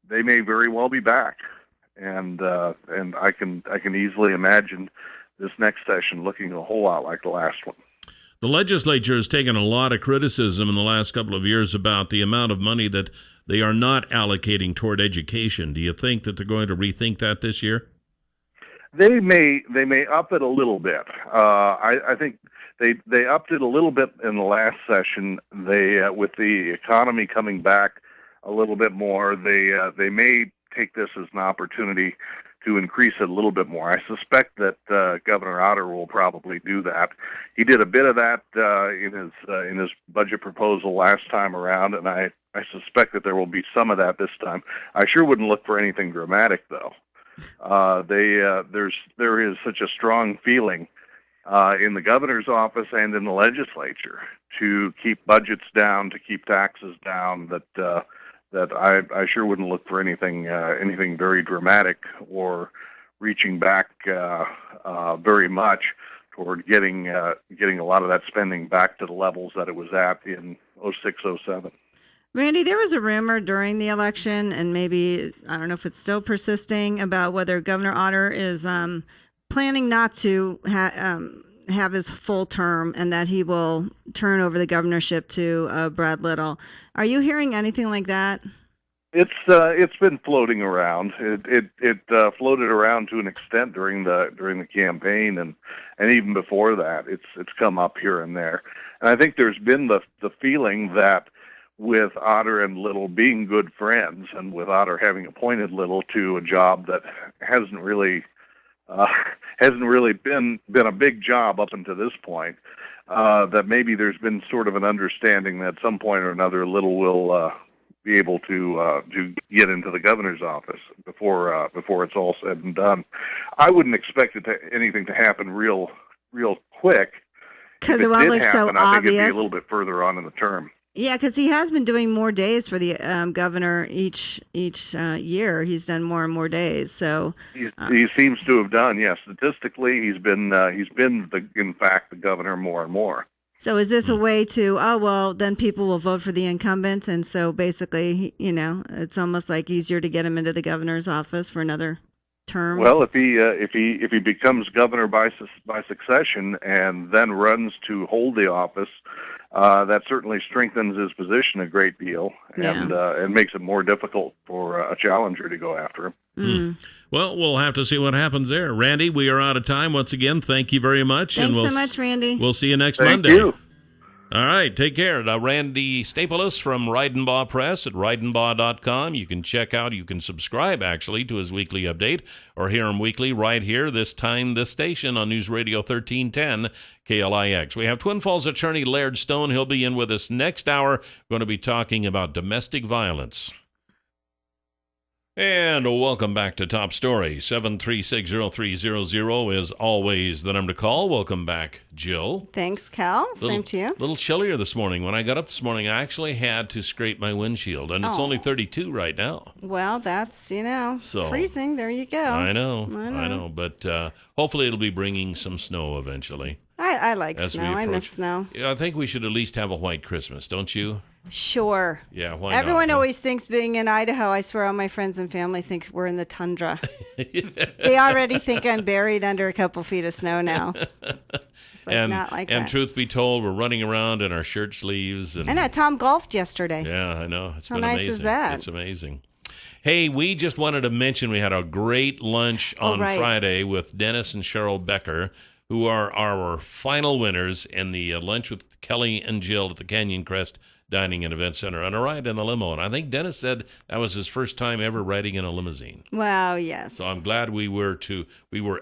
They may very well be back, and I can easily imagine this next session looking a whole lot like the last one. The legislature has taken a lot of criticism in the last couple of years about the amount of money that they are not allocating toward education. Do you think that they're going to rethink that this year? They may up it a little bit. I think they upped it a little bit in the last session. They with the economy coming back a little bit more, they may take this as an opportunity to increase it a little bit more. I suspect that Governor Otter will probably do that. He did a bit of that in his budget proposal last time around, and I suspect that there will be some of that this time. I sure wouldn't look for anything dramatic, though. There is such a strong feeling in the governor's office and in the legislature to keep budgets down, to keep taxes down, that I sure wouldn't look for anything very dramatic or reaching back very much toward getting a lot of that spending back to the levels that it was at in 06-07. Randy, there was a rumor during the election, and maybe, I don't know if it's still persisting, about whether Governor Otter is planning not to have his full term and that he will turn over the governorship to Brad Little. Are you hearing anything like that? It's been floating around. It floated around to an extent during the campaign, and even before that, it's come up here and there. And I think there's been the feeling that with Otter and Little being good friends, and with Otter having appointed Little to a job that hasn't really been a big job up until this point, that maybe there's been sort of an understanding that at some point or another Little will be able to get into the governor's office before it's all said and done. I wouldn't expect anything to happen real quick, because it won't look so obvious. I think it'd be a little bit further on in the term. Yeah, because he has been doing more days for the governor each year. He's done more and more days. So he seems to have done. Yes, statistically, he's been in fact the governor more and more. So is this a way to then people will vote for the incumbent, and so basically, it's almost like easier to get him into the governor's office for another term? Well, if he becomes governor by succession and then runs to hold the office that certainly strengthens his position a great deal, and Yeah. makes it more difficult for a challenger to go after him. Well, we'll have to see what happens there. Randy, we are out of time once again. Thank you very much. Thanks so much, Randy. We'll see you next Thank Monday. you. All right, take care. Randy Staples from Reidenbaugh Press at reidenbaugh.com. You can you can subscribe, actually, to his weekly update or hear him weekly right here, this time, this station on News Radio 1310 KLIX. We have Twin Falls attorney Laird Stone. He'll be in with us next hour. We're going to be talking about domestic violence. And welcome back to Top Story. 7360300 is always the number to call. Welcome back, Jill. Thanks, Cal. Same to you. A little chillier this morning. When I got up this morning, I actually had to scrape my windshield, and it's only 32 right now. Well, that's, freezing. There you go. I know. But hopefully it'll be bringing some snow eventually. I like snow. I miss snow. Yeah, I think we should at least have a white Christmas, don't you? Sure. Yeah, why Everyone not? always thinks being in Idaho, I swear all my friends and family think we're in the tundra. They already think I'm buried under a couple feet of snow now. It's not like that. And truth be told, we're running around in our shirt sleeves. And, I know. Tom golfed yesterday. Yeah, I know. It's How been nice amazing. is that? It's amazing. Hey, we just wanted to mention we had a great lunch on Friday with Dennis and Cheryl Becker, who are our final winners in the Lunch with Kelly and Jill at the Canyon Crest Dining and Event Center on a ride in the limo. And I think Dennis said that was his first time ever riding in a limousine. Wow, yes. So I'm glad we were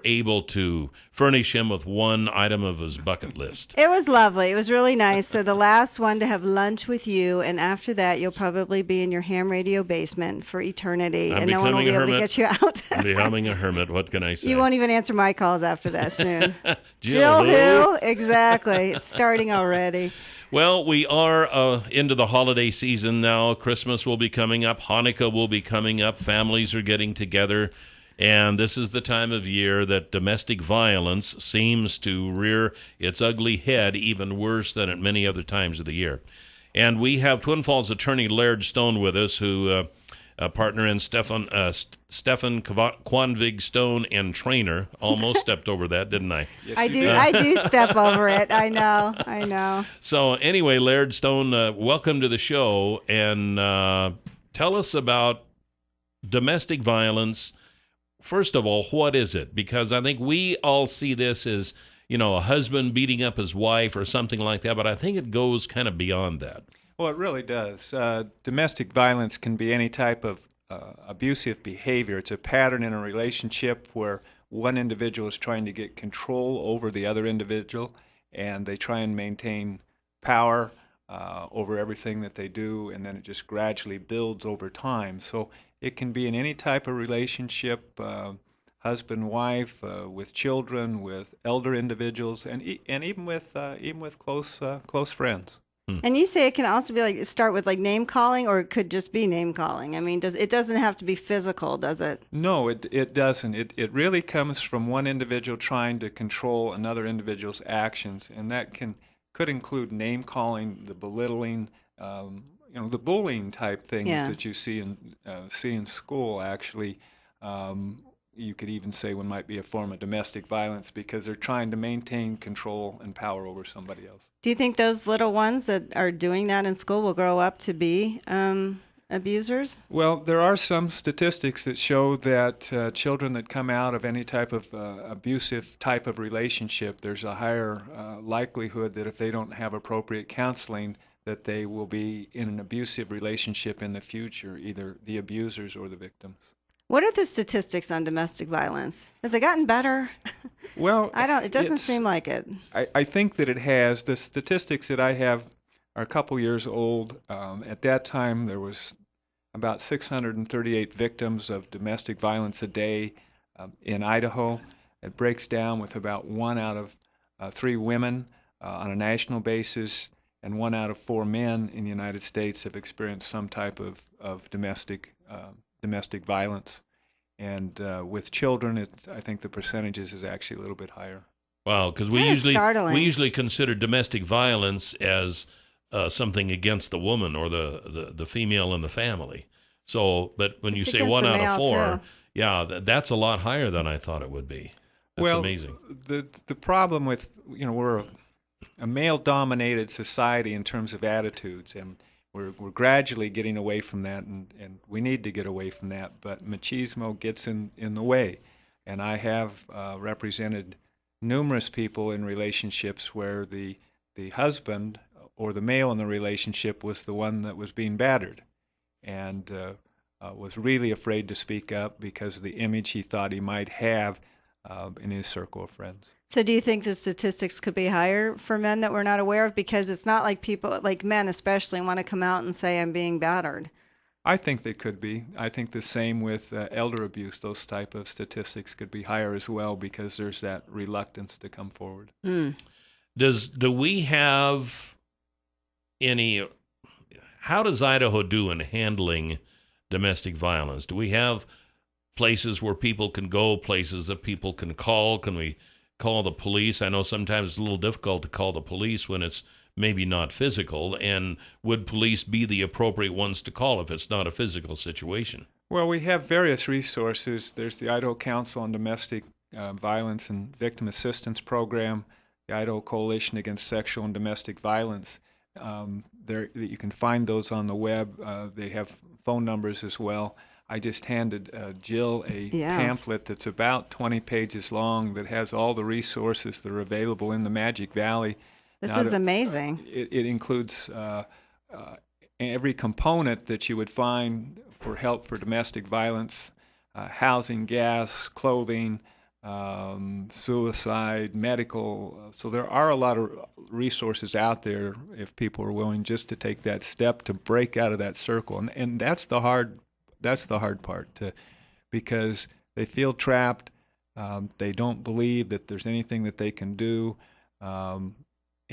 able to furnish him with one item of his bucket list. It was lovely. It was really nice. So the last one to have lunch with you, and after that you'll probably be in your ham radio basement for eternity, and no one will be able to get you out. I'm becoming a hermit. What can I say? You won't even answer my calls after that soon. Jill who? Exactly. It's starting already. Well, we are into the holiday season now. Christmas will be coming up. Hanukkah will be coming up. Families are getting together. And this is the time of year that domestic violence seems to rear its ugly head even worse than at many other times of the year. And we have Twin Falls attorney Laird Stone with us, who a partner in Stefan Quanvig Stone and trainer. Almost stepped over that, didn't I? Yes, I do step over it. I know. So anyway, Laird Stone, welcome to the show, and tell us about domestic violence. First of all, what is it? Because I think we all see this as, a husband beating up his wife or something like that, but I think it goes kind of beyond that. Well, it really does. Domestic violence can be any type of abusive behavior. It's a pattern in a relationship where one individual is trying to get control over the other individual, and they try and maintain power over everything that they do, and then it just gradually builds over time. So it can be in any type of relationship, husband, wife, with children, with elder individuals, and even with close friends. And you say it can also be start with name calling, or it could just be name calling. I mean, it doesn't have to be physical, does it? No, it doesn't. It really comes from one individual trying to control another individual's actions, and that could include name calling, the belittling, the bullying type things that you see in school. Actually, you could even say one might be a form of domestic violence because they're trying to maintain control and power over somebody else. Do you think those little ones that are doing that in school will grow up to be abusers? Well, there are some statistics that show that children that come out of any type of abusive type of relationship, there's a higher likelihood that if they don't have appropriate counseling, that they will be in an abusive relationship in the future, either the abusers or the victims. What are the statistics on domestic violence? Has it gotten better? Well, it doesn't seem like it. I think that it has. The statistics that I have are a couple years old. At that time, there was about 638 victims of domestic violence a day in Idaho. It breaks down with about 1 out of 3 women on a national basis, and 1 out of 4 men in the United States have experienced some type of domestic violence. And with children, I think the percentages is actually a little bit higher. Wow, because we usually consider domestic violence as something against the woman or the female in the family. So, but when you say 1 out of 4, that's a lot higher than I thought it would be. That's amazing. The problem with we're a male-dominated society in terms of attitudes, and we're gradually getting away from that, and we need to get away from that. But machismo gets in the way, and I have represented numerous people in relationships where the husband or the male in the relationship was the one that was being battered, and was really afraid to speak up because of the image he thought he might have in his circle of friends. So do you think the statistics could be higher for men that we're not aware of? Because it's not like people, like men especially, want to come out and say, I'm being battered. I think they could be. I think the same with elder abuse. Those type of statistics could be higher as well because there's that reluctance to come forward. Mm. Do we have any? How does Idaho do in handling domestic violence? Do we have places where people can go, places that people can call? Can we call the police? I know sometimes it's a little difficult to call the police when it's maybe not physical, and would police be the appropriate ones to call if it's not a physical situation? Well, we have various resources. There's the Idaho Council on Domestic Violence and Victim Assistance Program, the Idaho Coalition Against Sexual and Domestic Violence. You can find those on the web. They have phone numbers as well. I just handed Jill a pamphlet that's about 20 pages long that has all the resources that are available in the Magic Valley. This is amazing. It includes every component that you would find for help for domestic violence, housing, gas, clothing, suicide, medical. So there are a lot of resources out there if people are willing just to take that step to break out of that circle. And that's the hard part, because they feel trapped. They don't believe that there's anything that they can do.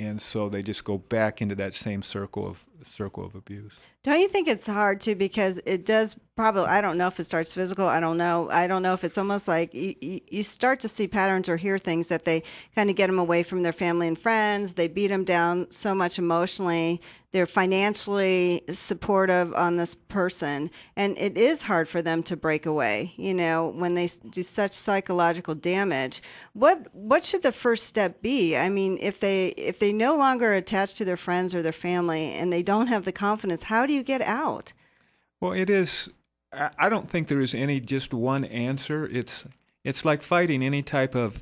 And so they just go back into that same circle of abuse. Don't you think it's hard too, because it does probably, I don't know if it starts physical, I don't know if it's almost like you start to see patterns or hear things that they kind of get them away from their family and friends, they beat them down so much emotionally, they're financially supportive on this person, and it is hard for them to break away, when they do such psychological damage. What should the first step be? I mean, if they no longer attach to their friends or their family and they don't have the confidence, how do you get out? Well, it is. I don't think there is any just one answer. It's like fighting any type of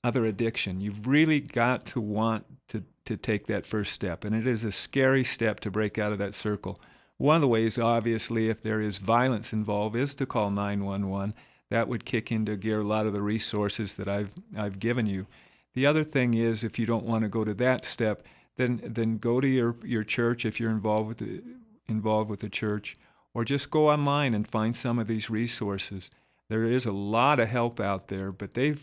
other addiction. You've really got to want to take that first step, and it is a scary step to break out of that circle. One of the ways, obviously, if there is violence involved, is to call 911. That would kick into gear a lot of the resources that I've given you. The other thing is, if you don't want to go to that step, then go to your church if you're involved with the church, or just go online and find some of these resources. There is a lot of help out there, but they've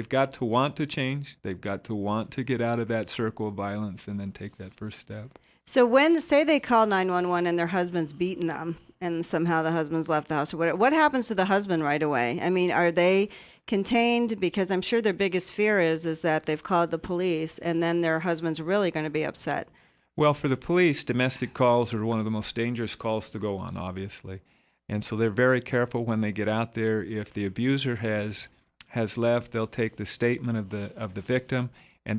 got to want to change. They've got to want to get out of that circle of violence and then take that first step. So say they call 911 and their husband's beaten them, and somehow the husband's left the house or whatever, what happens to the husband right away? I mean, are they contained? Because I'm sure their biggest fear is that they've called the police and then their husband's really going to be upset. Well, for the police, domestic calls are one of the most dangerous calls to go on, obviously. And so they're very careful when they get out there. If the abuser has left, they'll take the statement of the victim,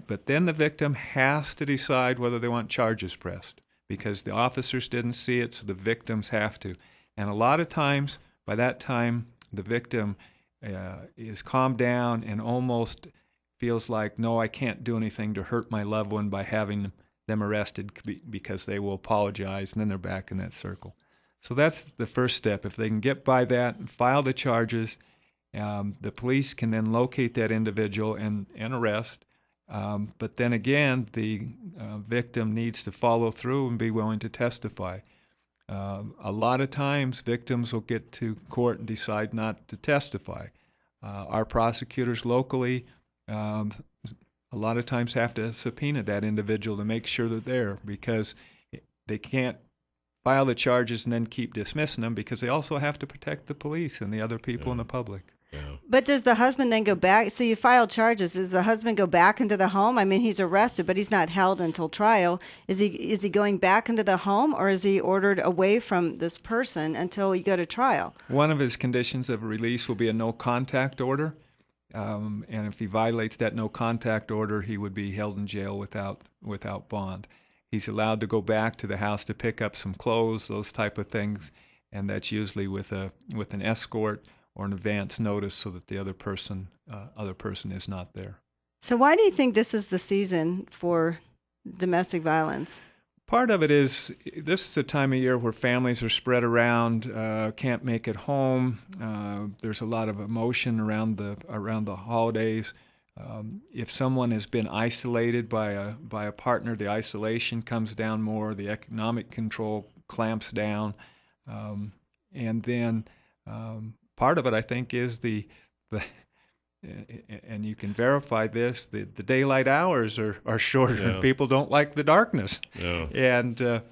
but then the victim has to decide whether they want charges pressed, because the officers didn't see it, so the victims have to. And a lot of times, by that time, the victim is calmed down and almost feels like, no, I can't do anything to hurt my loved one by having them arrested, because they will apologize, and then they're back in that circle. So that's the first step. If they can get by that and file the charges, the police can then locate that individual and arrest. But then again, the victim needs to follow through and be willing to testify. A lot of times, victims will get to court and decide not to testify. Our prosecutors locally a lot of times have to subpoena that individual to make sure they're there, because they can't file the charges and then keep dismissing them, because they also have to protect the police and the other people in the public. Yeah. But does the husband then go back? So you file charges. Does the husband go back into the home? I mean, he's arrested, but he's not held until trial. Is he going back into the home, or is he ordered away from this person until you go to trial? One of his conditions of release will be a no contact order. and if he violates that no contact order, he would be held in jail without bond. He's allowed to go back to the house to pick up some clothes, those type of things, and that's usually with an escort or an advance notice so that the other person is not there. So why do you think this is the season for domestic violence? Part of it is this is a time of year where families are spread around, can't make it home. There's a lot of emotion around the holidays. If someone has been isolated by a partner, the isolation comes down more. The economic control clamps down, and then part of it, I think, is the and you can verify this, the daylight hours are shorter, Yeah. and people don't like the darkness. Yeah. And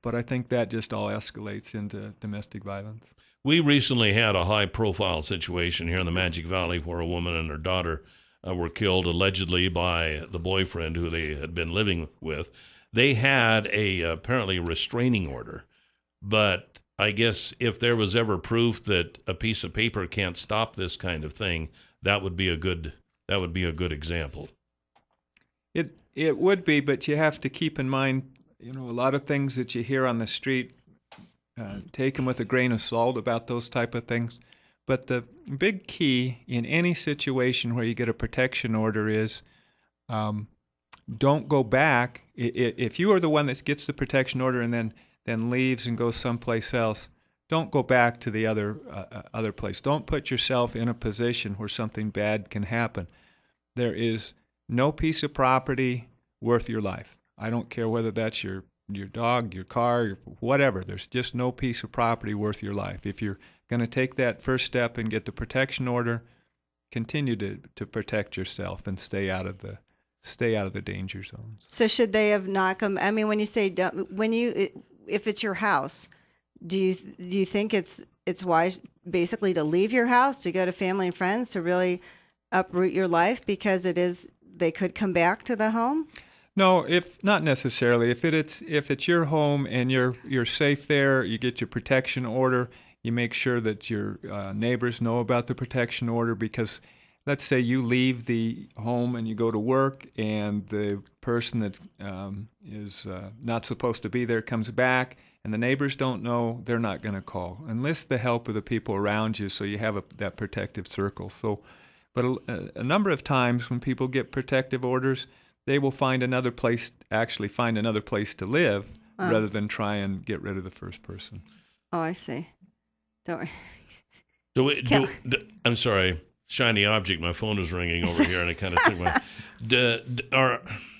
but I think that just all escalates into domestic violence. We recently had a high-profile situation here in the Magic Valley where a woman and her daughter were killed allegedly by the boyfriend who they had been living with. They had apparently a restraining order, but I guess if there was ever proof that a piece of paper can't stop this kind of thing, that would be a good example. It would be, but you have to keep in mind, a lot of things that you hear on the street, take them with a grain of salt about those type of things. But the big key in any situation where you get a protection order is don't go back. If you are the one that gets the protection order and then leaves and goes someplace else, don't go back to the other place. Don't put yourself in a position where something bad can happen. There is no piece of property worth your life. I don't care whether that's your dog, your car, whatever. There's just no piece of property worth your life. If you're going to take that first step and get the protection order, continue to protect yourself and stay out of the danger zones. So should they have not come? I mean, when you say if it's your house, do you think it's wise basically to leave your house, to go to family and friends, to really uproot your life because they could come back to the home? No, if not necessarily. If it's your home and you're safe there, you get your protection order. You make sure that your neighbors know about the protection order, because let's say you leave the home and you go to work, and the person that is not supposed to be there comes back, and the neighbors don't know, they're not going to call. Enlist the help of the people around you so you have that protective circle. So, but a number of times when people get protective orders, they will find another place to live rather than try and get rid of the first person. Oh, I see. Don't worry. I'm sorry, shiny object. My phone was ringing over here, and it kind of took my.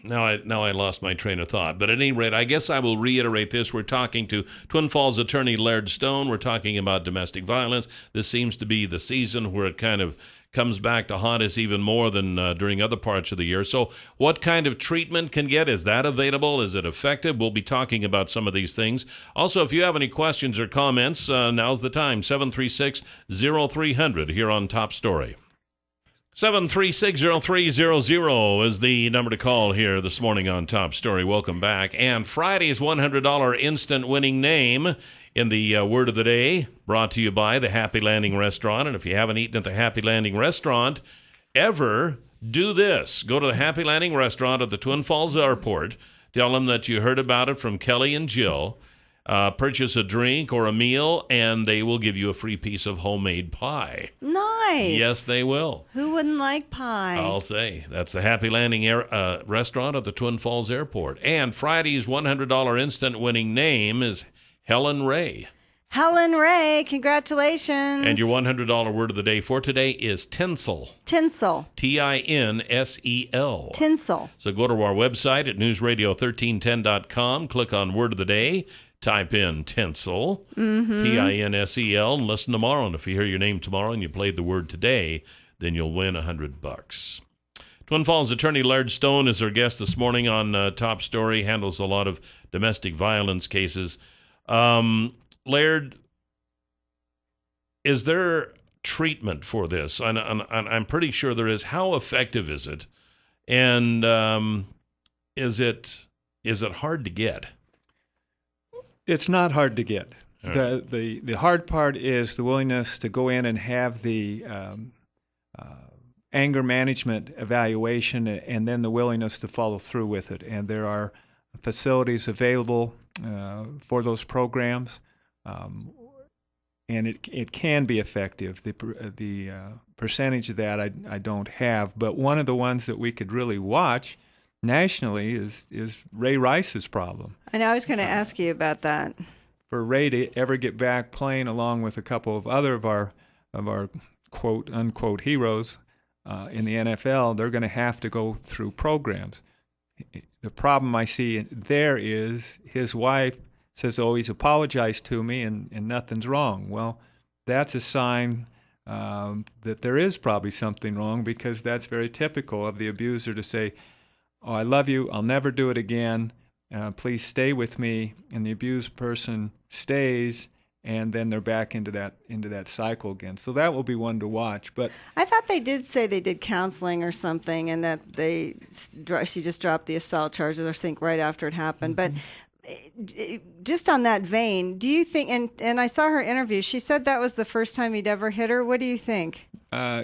Now I lost my train of thought. But at any rate, I guess I will reiterate this. We're talking to Twin Falls attorney Laird Stone. We're talking about domestic violence. This seems to be the season where it kind of comes back to haunt us even more than during other parts of the year. So what kind of treatment can get? Is that available? Is it effective? We'll be talking about some of these things. Also, if you have any questions or comments, now's the time. 736-0300 here on Top Story. 736-0300 is the number to call here this morning on Top Story. Welcome back. And Friday's $100 instant winning name in the word of the day, brought to you by the Happy Landing Restaurant. And if you haven't eaten at the Happy Landing Restaurant ever, do this. Go to the Happy Landing Restaurant at the Twin Falls Airport. Tell them that you heard about it from Kelly and Jill. Purchase a drink or a meal, and they will give you a free piece of homemade pie. Nice. Yes, they will. Who wouldn't like pie? I'll say. That's the Happy Landing Restaurant at the Twin Falls Airport. And Friday's $100 instant winning name is Helen Ray. Helen Ray, congratulations. And your $100 word of the day for today is tinsel. Tinsel. Tinsel. Tinsel. So go to our website at newsradio1310.com, click on word of the day, type in tinsel, Tinsel, and listen tomorrow. And if you hear your name tomorrow and you played the word today, then you'll win $100. Twin Falls attorney Laird Stone is our guest this morning on Top Story, handles a lot of domestic violence cases. Laird, is there treatment for this? And I'm pretty sure there is. How effective is it? And is it hard to get? It's not hard to get. Right. The hard part is the willingness to go in and have the anger management evaluation, and then the willingness to follow through with it. And there are facilities available for those programs, and it can be effective. The percentage of that I don't have, but one of the ones that we could really watch nationally is Ray Rice's problem. I know I was going to ask you about that. For Ray to ever get back playing along with a couple of other of our quote unquote heroes in the NFL, they're going to have to go through programs. The problem I see there is his wife says, "Oh, he's apologized to me and nothing's wrong." Well, that's a sign that there is probably something wrong, because that's very typical of the abuser to say, "Oh, I love you. I'll never do it again. Please stay with me." And the abused person stays, and then they're back into that cycle again. So that will be one to watch. But I thought they did say they did counseling or something, and that she just dropped the assault charges, I think, right after it happened. But just on that vein, do you think? And I saw her interview. She said that was the first time he'd ever hit her. What do you think?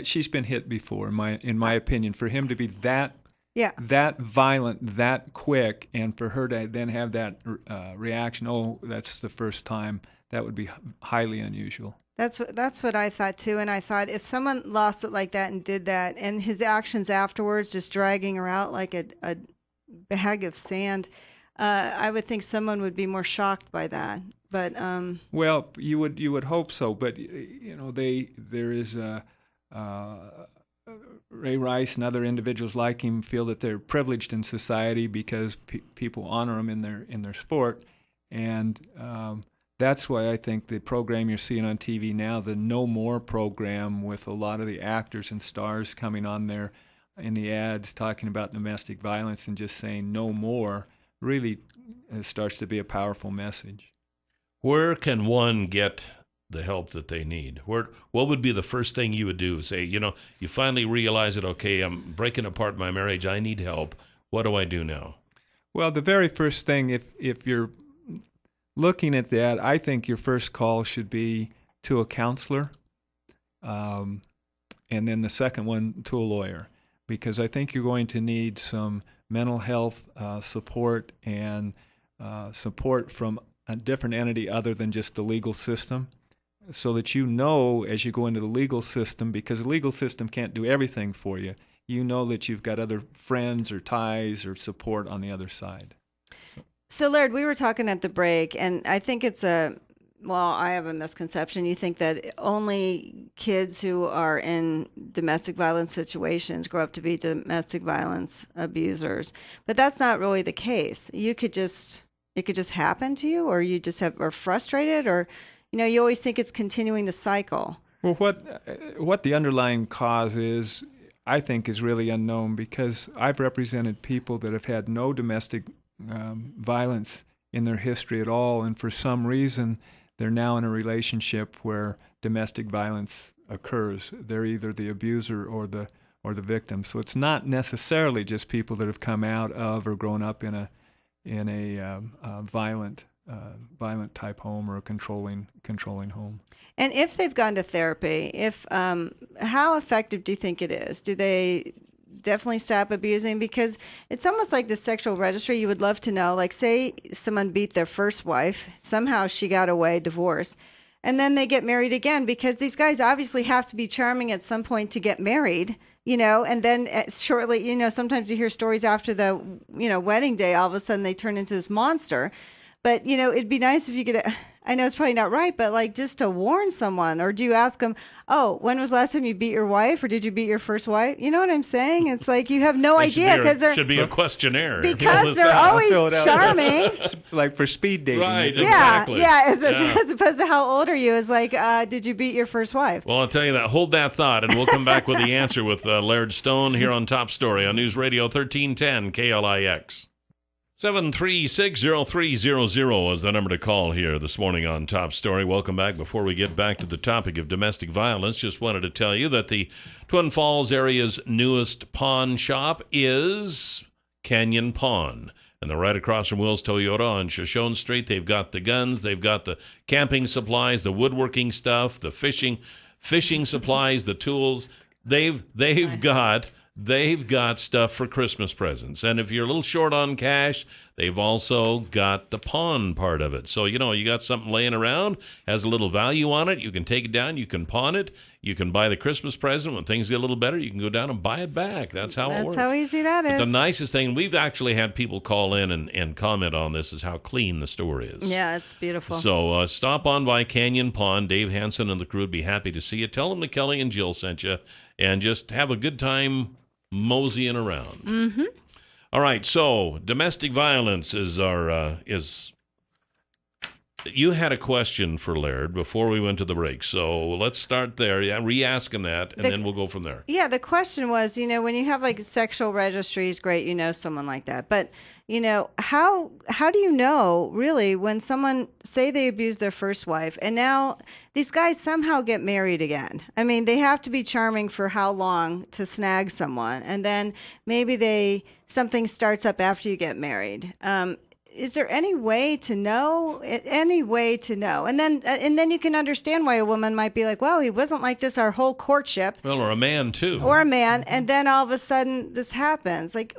She's been hit before, in my opinion. For him to be that violent, that quick, and for her to then have that reaction, "Oh, that's the first time," that would be highly unusual. That's what I thought too. And I thought if someone lost it like that and did that, and his actions afterwards, just dragging her out like a bag of sand, I would think someone would be more shocked by that. But well, you would hope so. But there is Ray Rice and other individuals like him feel that they're privileged in society because people honor them in their sport, and that's why I think the program you're seeing on TV now, the No More program, with a lot of the actors and stars coming on there in the ads talking about domestic violence and just saying no more, really starts to be a powerful message. Where can one get the help that they need? What would be the first thing you would do? Say, you finally realize it, okay, I'm breaking apart my marriage, I need help. What do I do now? Well, the very first thing, if you're looking at that, I think your first call should be to a counselor, and then the second one to a lawyer, because I think you're going to need some mental health support and support from a different entity other than just the legal system, so that as you go into the legal system, because the legal system can't do everything for you, that you've got other friends or ties or support on the other side. So, Laird, we were talking at the break, and I think I have a misconception. You think that only kids who are in domestic violence situations grow up to be domestic violence abusers, but that's not really the case. It could just happen to you, or you just are frustrated, or you always think it's continuing the cycle. Well, what the underlying cause is, I think, is really unknown, because I've represented people that have had no domestic violence in their history at all, and for some reason they're now in a relationship where domestic violence occurs. They're either the abuser or the victim. So it's not necessarily just people that have come out of or grown up in a violent type home or a controlling home. And if they've gone to therapy, how effective do you think it is? Do they definitely stop abusing? Because it's almost like the sexual registry. You would love to know, like, say someone beat their first wife, somehow she got away, divorced, and then they get married again, because these guys obviously have to be charming at some point to get married, and then shortly, sometimes you hear stories after the, wedding day, all of a sudden they turn into this monster. But, it'd be nice if you could, I know it's probably not right, but like just to warn someone. Or do you ask them, "Oh, when was the last time you beat your wife?" Or "Did you beat your first wife?" You know what I'm saying? It's like you have no idea, because there should be a questionnaire. Because they're always charming. Like for speed dating. Right, yeah, exactly. Yeah, as opposed to how old are you? Is like, "Did you beat your first wife?" Well, I'll tell you that. Hold that thought, and we'll come back with the answer with Laird Stone here on Top Story on News Radio 1310 KLIX. 7360300 is the number to call here this morning on Top Story. Welcome back. Before we get back to the topic of domestic violence, just wanted to tell you that the Twin Falls area's newest pawn shop is Canyon Pawn. And they're right across from Will's Toyota on Shoshone Street. They've got the guns, they've got the camping supplies, the woodworking stuff, the fishing supplies, the tools. they've got stuff for Christmas presents. And if you're a little short on cash, they've also got the pawn part of it. So, you got something laying around, has a little value on it. You can take it down. You can pawn it. You can buy the Christmas present. When things get a little better, you can go down and buy it back. That's how it works. That's how easy that is. But the nicest thing, we've actually had people call in and comment on this, is how clean the store is. Yeah, it's beautiful. So stop on by Canyon Pawn. Dave Hansen and the crew would be happy to see you. Tell them that Kelly and Jill sent you, and just have a good time moseying around. Mm-hmm. All right, so domestic violence is you had a question for Laird before we went to the break, so let's start there. Yeah, re-ask him that, and then we'll go from there. Yeah, the question was, when you have like sexual registries, great, someone like that. But, how do you know really when someone, say they abused their first wife, and now these guys somehow get married again? I mean, they have to be charming for how long to snag someone, and then maybe something starts up after you get married. Is there any way to know? And then you can understand why a woman might be like, well, he wasn't like this our whole courtship. Well, or a man too. Or a man, and then all of a sudden this happens. Like,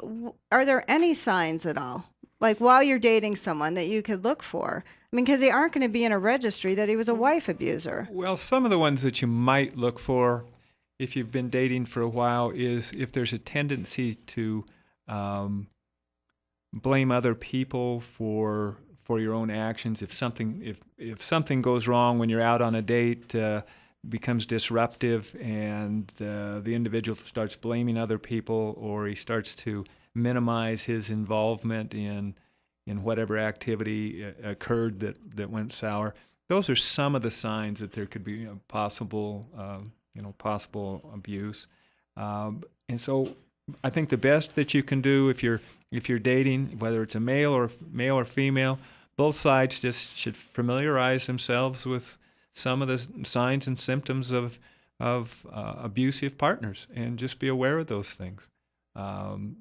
are there any signs at all? Like while you're dating someone that you could look for? I mean, because they aren't going to be in a registry that he was a wife abuser. Well, some of the ones that you might look for if you've been dating for a while is if there's a tendency to blame other people for your own actions. If something goes wrong when you're out on a date, becomes disruptive, and the individual starts blaming other people, or he starts to minimize his involvement in whatever activity occurred that went sour. Those are some of the signs that there could be possible abuse. And so I think the best that you can do if you're dating, whether it's a male or female, both sides just should familiarize themselves with some of the signs and symptoms of abusive partners, and just be aware of those things.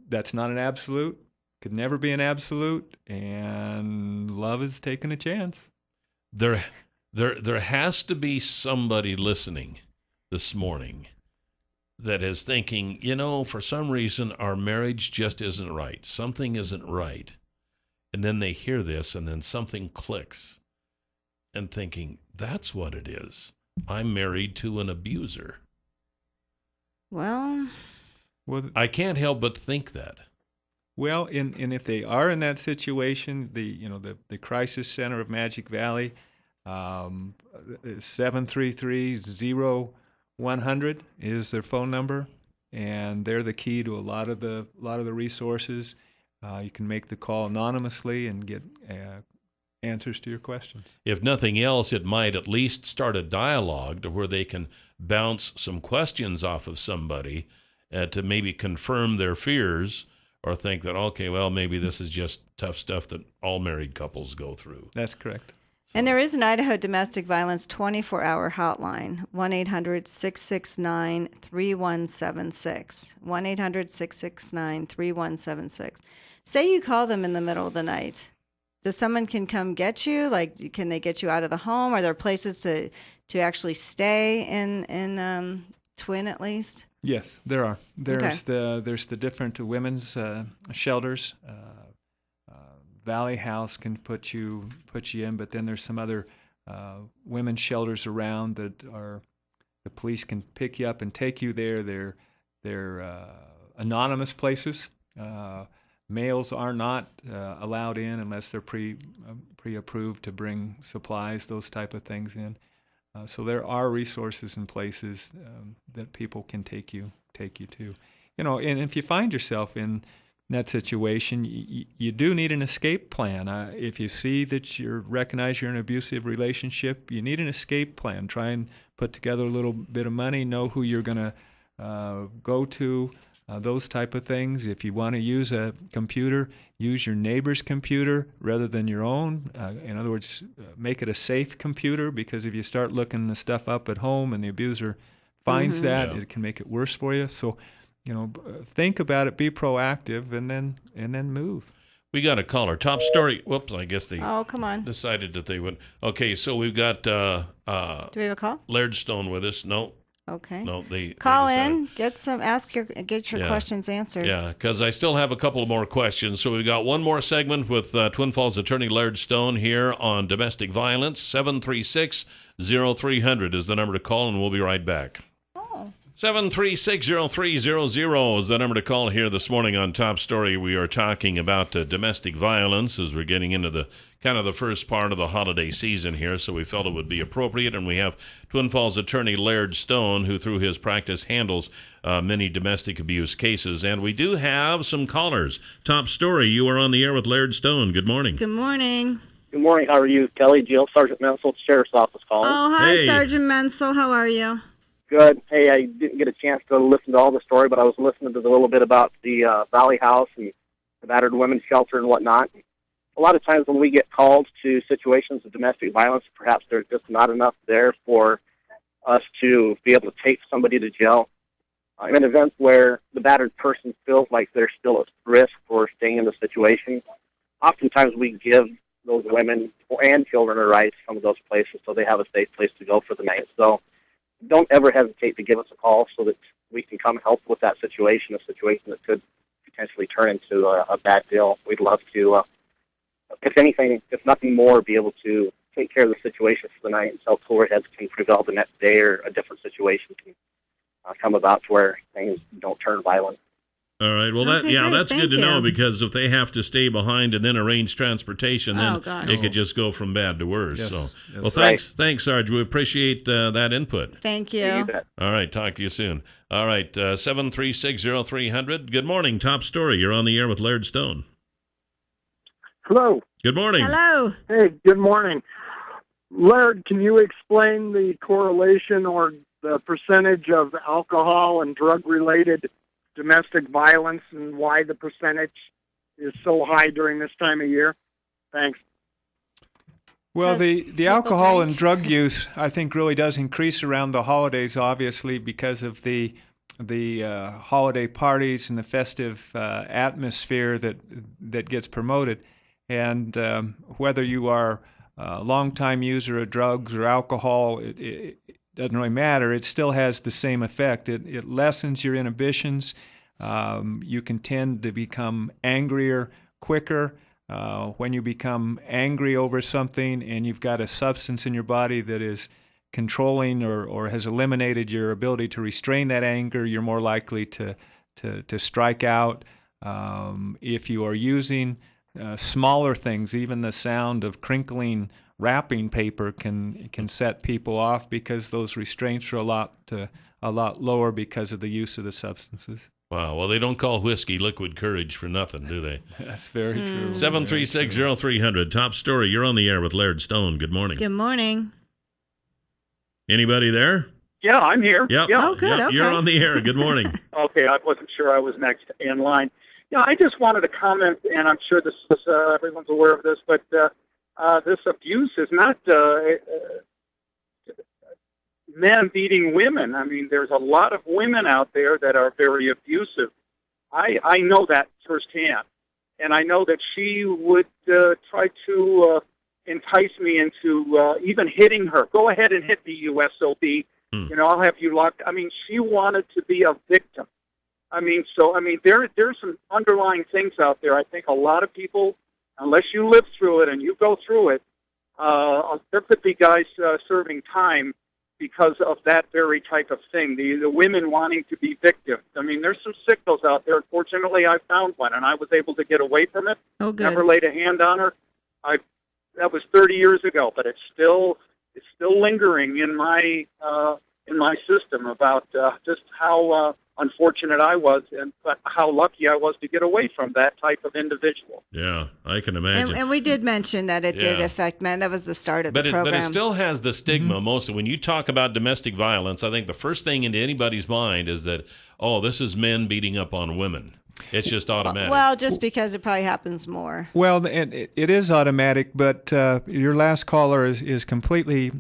That's not an absolute, could never be an absolute, and love is taking a chance. There has to be somebody listening this morning that is thinking, for some reason our marriage just isn't right. Something isn't right. And then they hear this, and then something clicks, and thinking, that's what it is. I'm married to an abuser. Well, I can't help but think that. Well, and if they are in that situation, the crisis center of Magic Valley, 733-0100 is their phone number, and they're the key to a lot of the resources. You can make the call anonymously and get answers to your questions. If nothing else, it might at least start a dialogue to where they can bounce some questions off of somebody to maybe confirm their fears, or think that, okay, well, maybe this is just tough stuff that all married couples go through. That's correct. And there is an Idaho domestic violence 24-hour hotline, 1-800-669-3176, 1-800-669-3176. Say you call them in the middle of the night. Does someone can come get you? Like, can they get you out of the home? Are there places to actually stay in Twin, at least? Yes, there are. There's Okay. the different women's shelters. Valley House can put you in, but then there's some other women's shelters around that the police can pick you up and take you there. They're anonymous places. Males are not allowed in unless they're pre-approved to bring supplies, those type of things in. So there are resources and places that people can take you to. And if you find yourself in that situation, you do need an escape plan. If you see that recognize you're in an abusive relationship, you need an escape plan. Try and put together a little bit of money, know who you're going to go to, those type of things. If you want to use a computer, use your neighbor's computer rather than your own. In other words, make it a safe computer, because if you start looking the stuff up at home and the abuser finds that, it can make it worse for you. So, think about it, be proactive, and then move. We got a caller. Top story. Whoops, I guess they come on. decided that they would. Okay, so we've got Do we have a call? Laird Stone with us. No, Okay. No, they Call decided. in, get your Yeah. questions answered. Yeah, because I still have a couple more questions. So we've got one more segment with Twin Falls attorney Laird Stone here on domestic violence. 736-0300 is the number to call, and we'll be right back. Oh. 736-0300 is the number to call here this morning on Top Story. We are talking about domestic violence as we're getting into the kind of the first part of the holiday season here, so we felt it would be appropriate. And we have Twin Falls attorney Laird Stone, who through his practice handles many domestic abuse cases. And we do have some callers. Top Story, you are on the air with Laird Stone. Good morning. Good morning. Good morning. How are you, Kelly? Jill, Sergeant Mansell, Sheriff's Office calling. Oh, hi, Hey. Sergeant Menzel. How are you? Good. Hey, I didn't get a chance to listen to all the story, but I was listening to a little bit about the Valley House and the battered women's shelter and whatnot. A lot of times when we get called to situations of domestic violence, perhaps there's just not enough there for us to be able to take somebody to jail. In an event where the battered person feels like they're still at risk for staying in the situation, oftentimes we give those women and children a ride to some of those places so they have a safe place to go for the night. So don't ever hesitate to give us a call so that we can come help with that situation, a situation that could potentially turn into a bad deal. We'd love to, if anything, if nothing more, be able to take care of the situation for the night until cooler heads can prevail the next day or a different situation can come about to where things don't turn violent. All right. Well, Okay, great. that's Thank good to know, you. because if they have to stay behind and then arrange transportation, then Oh, gosh. it could just go from bad to worse. Yes, So, yes. well, thanks, Sarge. We appreciate that input. Thank You you. bet. All right. Talk to you soon. All right. 736-0300. Good morning. Top Story. You're on the air with Laird Stone. Hello. Good morning. Hello. Hey, good morning. Laird, can you explain the correlation or the percentage of alcohol and drug-related domestic violence and why the percentage is so high during this time of year? Thanks. Well, Because the people alcohol drink. and drug use, I think, really does increase around the holidays, obviously, because of the holiday parties and the festive atmosphere that gets promoted. And whether you are a longtime user of drugs or alcohol, it doesn't really matter. It still has the same effect. It lessens your inhibitions. You can tend to become angrier quicker. When you become angry over something and you've got a substance in your body that is controlling or has eliminated your ability to restrain that anger, you're more likely to strike out. If you are using smaller things, even the sound of crinkling wrapping paper can set people off because those restraints are a lot lower because of the use of the substances. Wow. Well, they don't call whiskey liquid courage for nothing, do they? That's very true. 736-0300. Top Story. You're on the air with Laird Stone. Good morning. Good morning. Anybody there? Yeah, I'm here. Yep. Yeah. Oh, good. Yep, You're Okay. on the air. Good morning. Okay, I wasn't sure I was next in line. Yeah, I just wanted to comment, and I'm sure this is, everyone's aware of this, but this abuse is not men beating women. I mean, there's a lot of women out there that are very abusive. I know that firsthand, and I know that she would try to entice me into even hitting her. Go ahead and hit me, you SOB. You know, I'll have you locked. I mean, she wanted to be a victim. There's some underlying things out there. I think a lot of people, unless you live through it and you go through it, there could be guys serving time because of that very type of thing. The women wanting to be victims. I mean, there's some sickos out there. Fortunately, I found one, and I was able to get away from it. Oh, good. Never laid a hand on her. That was 30 years ago, but it's still lingering in my system about just how unfortunate I was, but how lucky I was to get away from that type of individual. Yeah, I can imagine. And we did mention that it did Yeah. affect men. That was the start of But the it program. still has the stigma. Mostly when you talk about domestic violence, I think the first thing into anybody's mind is that, oh, this is men beating up on women. It's just automatic. Well, just because it probably happens more. Well, and it is automatic, but your last caller is completely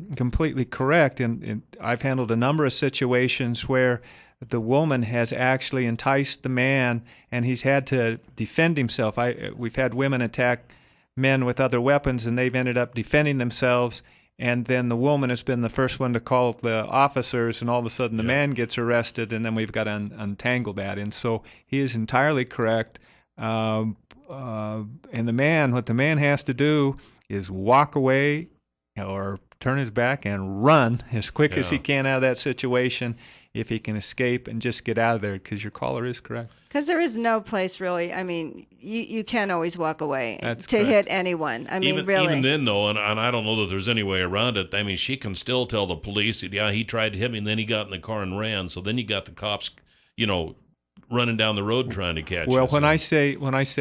correct. And I've handled a number of situations where the woman has actually enticed the man, and he's had to defend himself. We've had women attack men with other weapons, and they've ended up defending themselves, and then the woman has been the first one to call the officers, and all of a sudden the man gets arrested, and then we've got to untangle that. And so he is entirely correct. And what the man has to do is walk away or turn his back and run as quick as he can out of that situation, if he can escape and just get out of there, because your caller is correct. Because there is no place really. I mean, you can always walk away That's to correct. hit anyone. I mean, really. Even then, though, and I don't know that there's any way around it. I mean, she can still tell the police, yeah, he tried to hit me, and then he got in the car and ran. So then you got the cops, running down the road trying to catch you. Well, when I say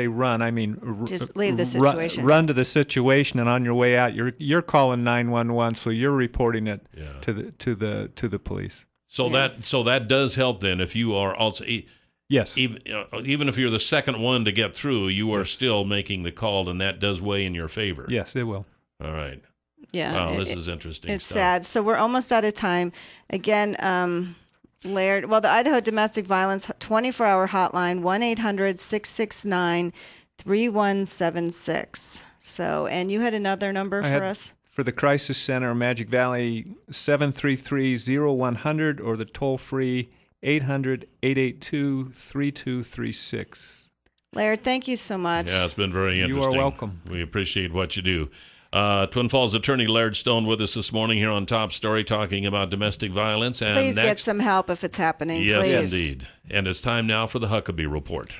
run, I mean just leave the situation. Run to the situation, and on your way out, you're calling 911, so you're reporting it to the police. So that does help then if you are also. Yes. Even if you're the second one to get through, you are still making the call, and that does weigh in your favor. Yes, it will. All right. Yeah. Wow, this is interesting It's stuff. sad. So we're almost out of time. Again, Laird, the Idaho Domestic Violence 24-hour hotline, 1-800-669-3176. So, and you had another number for us? For the Crisis Center, Magic Valley, 733-0100, or the toll-free 800-882-3236. Laird, thank you so much. Yeah, it's been very interesting. You are welcome. We appreciate what you do. Twin Falls attorney Laird Stone with us this morning here on Top Story, talking about domestic violence. And please get some help if it's happening. Yes, please. Indeed. And it's time now for the Huckabee Report.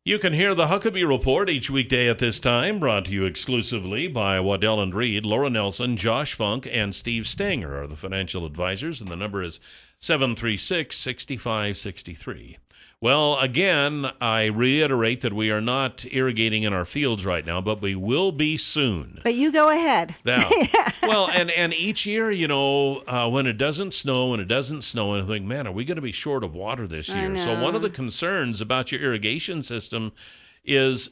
You can hear the Huckabee Report each weekday at this time, brought to you exclusively by Waddell & Reed. Laura Nelson, Josh Funk, and Steve Stanger are the financial advisors, and the number is 736-6563. Well, again, I reiterate that we are not irrigating in our fields right now, but we will be soon. But you go ahead. Now, well, and each year, when it doesn't snow, and I think, man, are we going to be short of water this year? So one of the concerns about your irrigation system is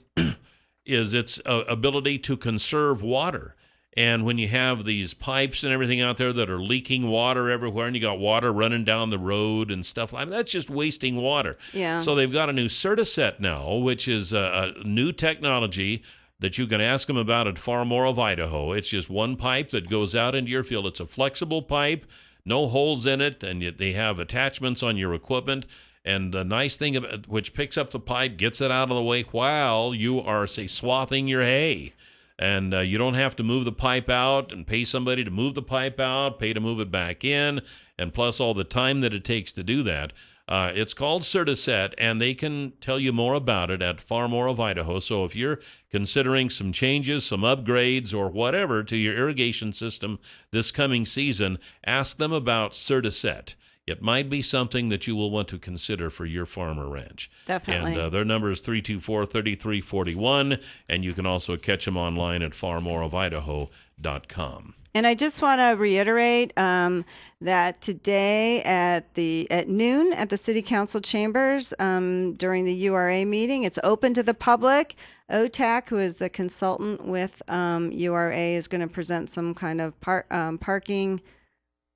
its ability to conserve water. And when you have these pipes and everything out there that are leaking water everywhere, and you got water running down the road and stuff like that, that's just wasting water. Yeah. So they've got a new Certiset now, which is a new technology that you can ask them about at Farmore of Idaho. It's just one pipe that goes out into your field. It's a flexible pipe, no holes in it, and yet they have attachments on your equipment. And the nice thing about it, which picks up the pipe, gets it out of the way while you are, say, swathing your hay. And you don't have to move the pipe out and pay somebody to move the pipe out, pay to move it back in, and plus all the time that it takes to do that. It's called Certiset, and they can tell you more about it at Farmore of Idaho. So if you're considering some changes, some upgrades, or whatever to your irrigation system this coming season, ask them about Certiset. It might be something that you will want to consider for your farm or ranch. Definitely. And their number is 324-3341, and you can also catch them online at farmoreofidaho.com. And I just want to reiterate that today at noon at the City Council chambers during the URA meeting, it's open to the public. OTAC, who is the consultant with URA, is going to present some kind of parking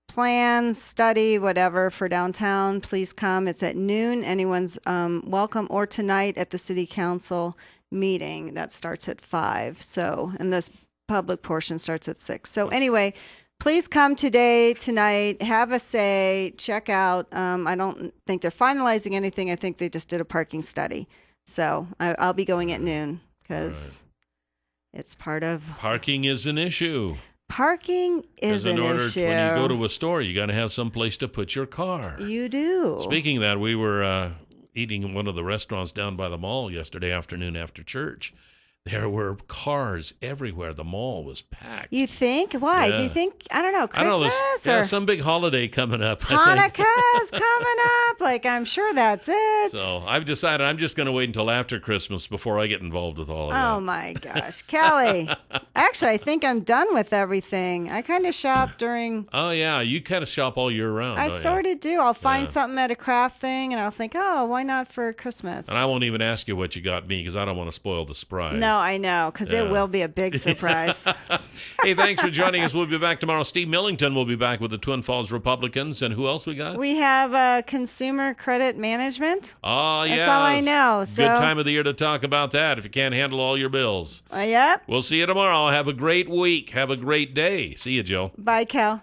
plan, study, whatever for downtown. Please come. It's at noon. Anyone's welcome. Or tonight at the City Council meeting that starts at 5. So, and this public portion starts at 6. So anyway, please come tonight, have a say, check out. I don't think they're finalizing anything. I think they just did a parking study. So I'll be going at noon because it's part of... Parking is an issue. Parking is an issue. When you go to a store, you got to have some place to put your car. You do. Speaking of that, we were eating in one of the restaurants down by the mall yesterday afternoon after church. There were cars everywhere. The mall was packed. You think? Why? Yeah. Do you think, I don't know, Christmas? Yeah, some big holiday coming up. Hanukkah's coming up. Like, I'm sure that's it. So I've decided I'm just going to wait until after Christmas before I get involved with all of that. Oh, my gosh. Kelly, actually, I think I'm done with everything. I kind of shop during... Oh, yeah. You kind of shop all year round. I sort of do. I'll find Yeah. something at a craft thing, and I'll think, oh, why not for Christmas? And I won't even ask you what you got me because I don't want to spoil the surprise. No, I know, because it will be a big surprise. Hey, thanks for joining us. We'll be back tomorrow. Steve Millington will be back with the Twin Falls Republicans. And who else we got? We have consumer credit management. Oh, yeah. That's all I know. So, good time of the year to talk about that if you can't handle all your bills. Yep. We'll see you tomorrow. Have a great week. Have a great day. See you, Jill. Bye, Cal.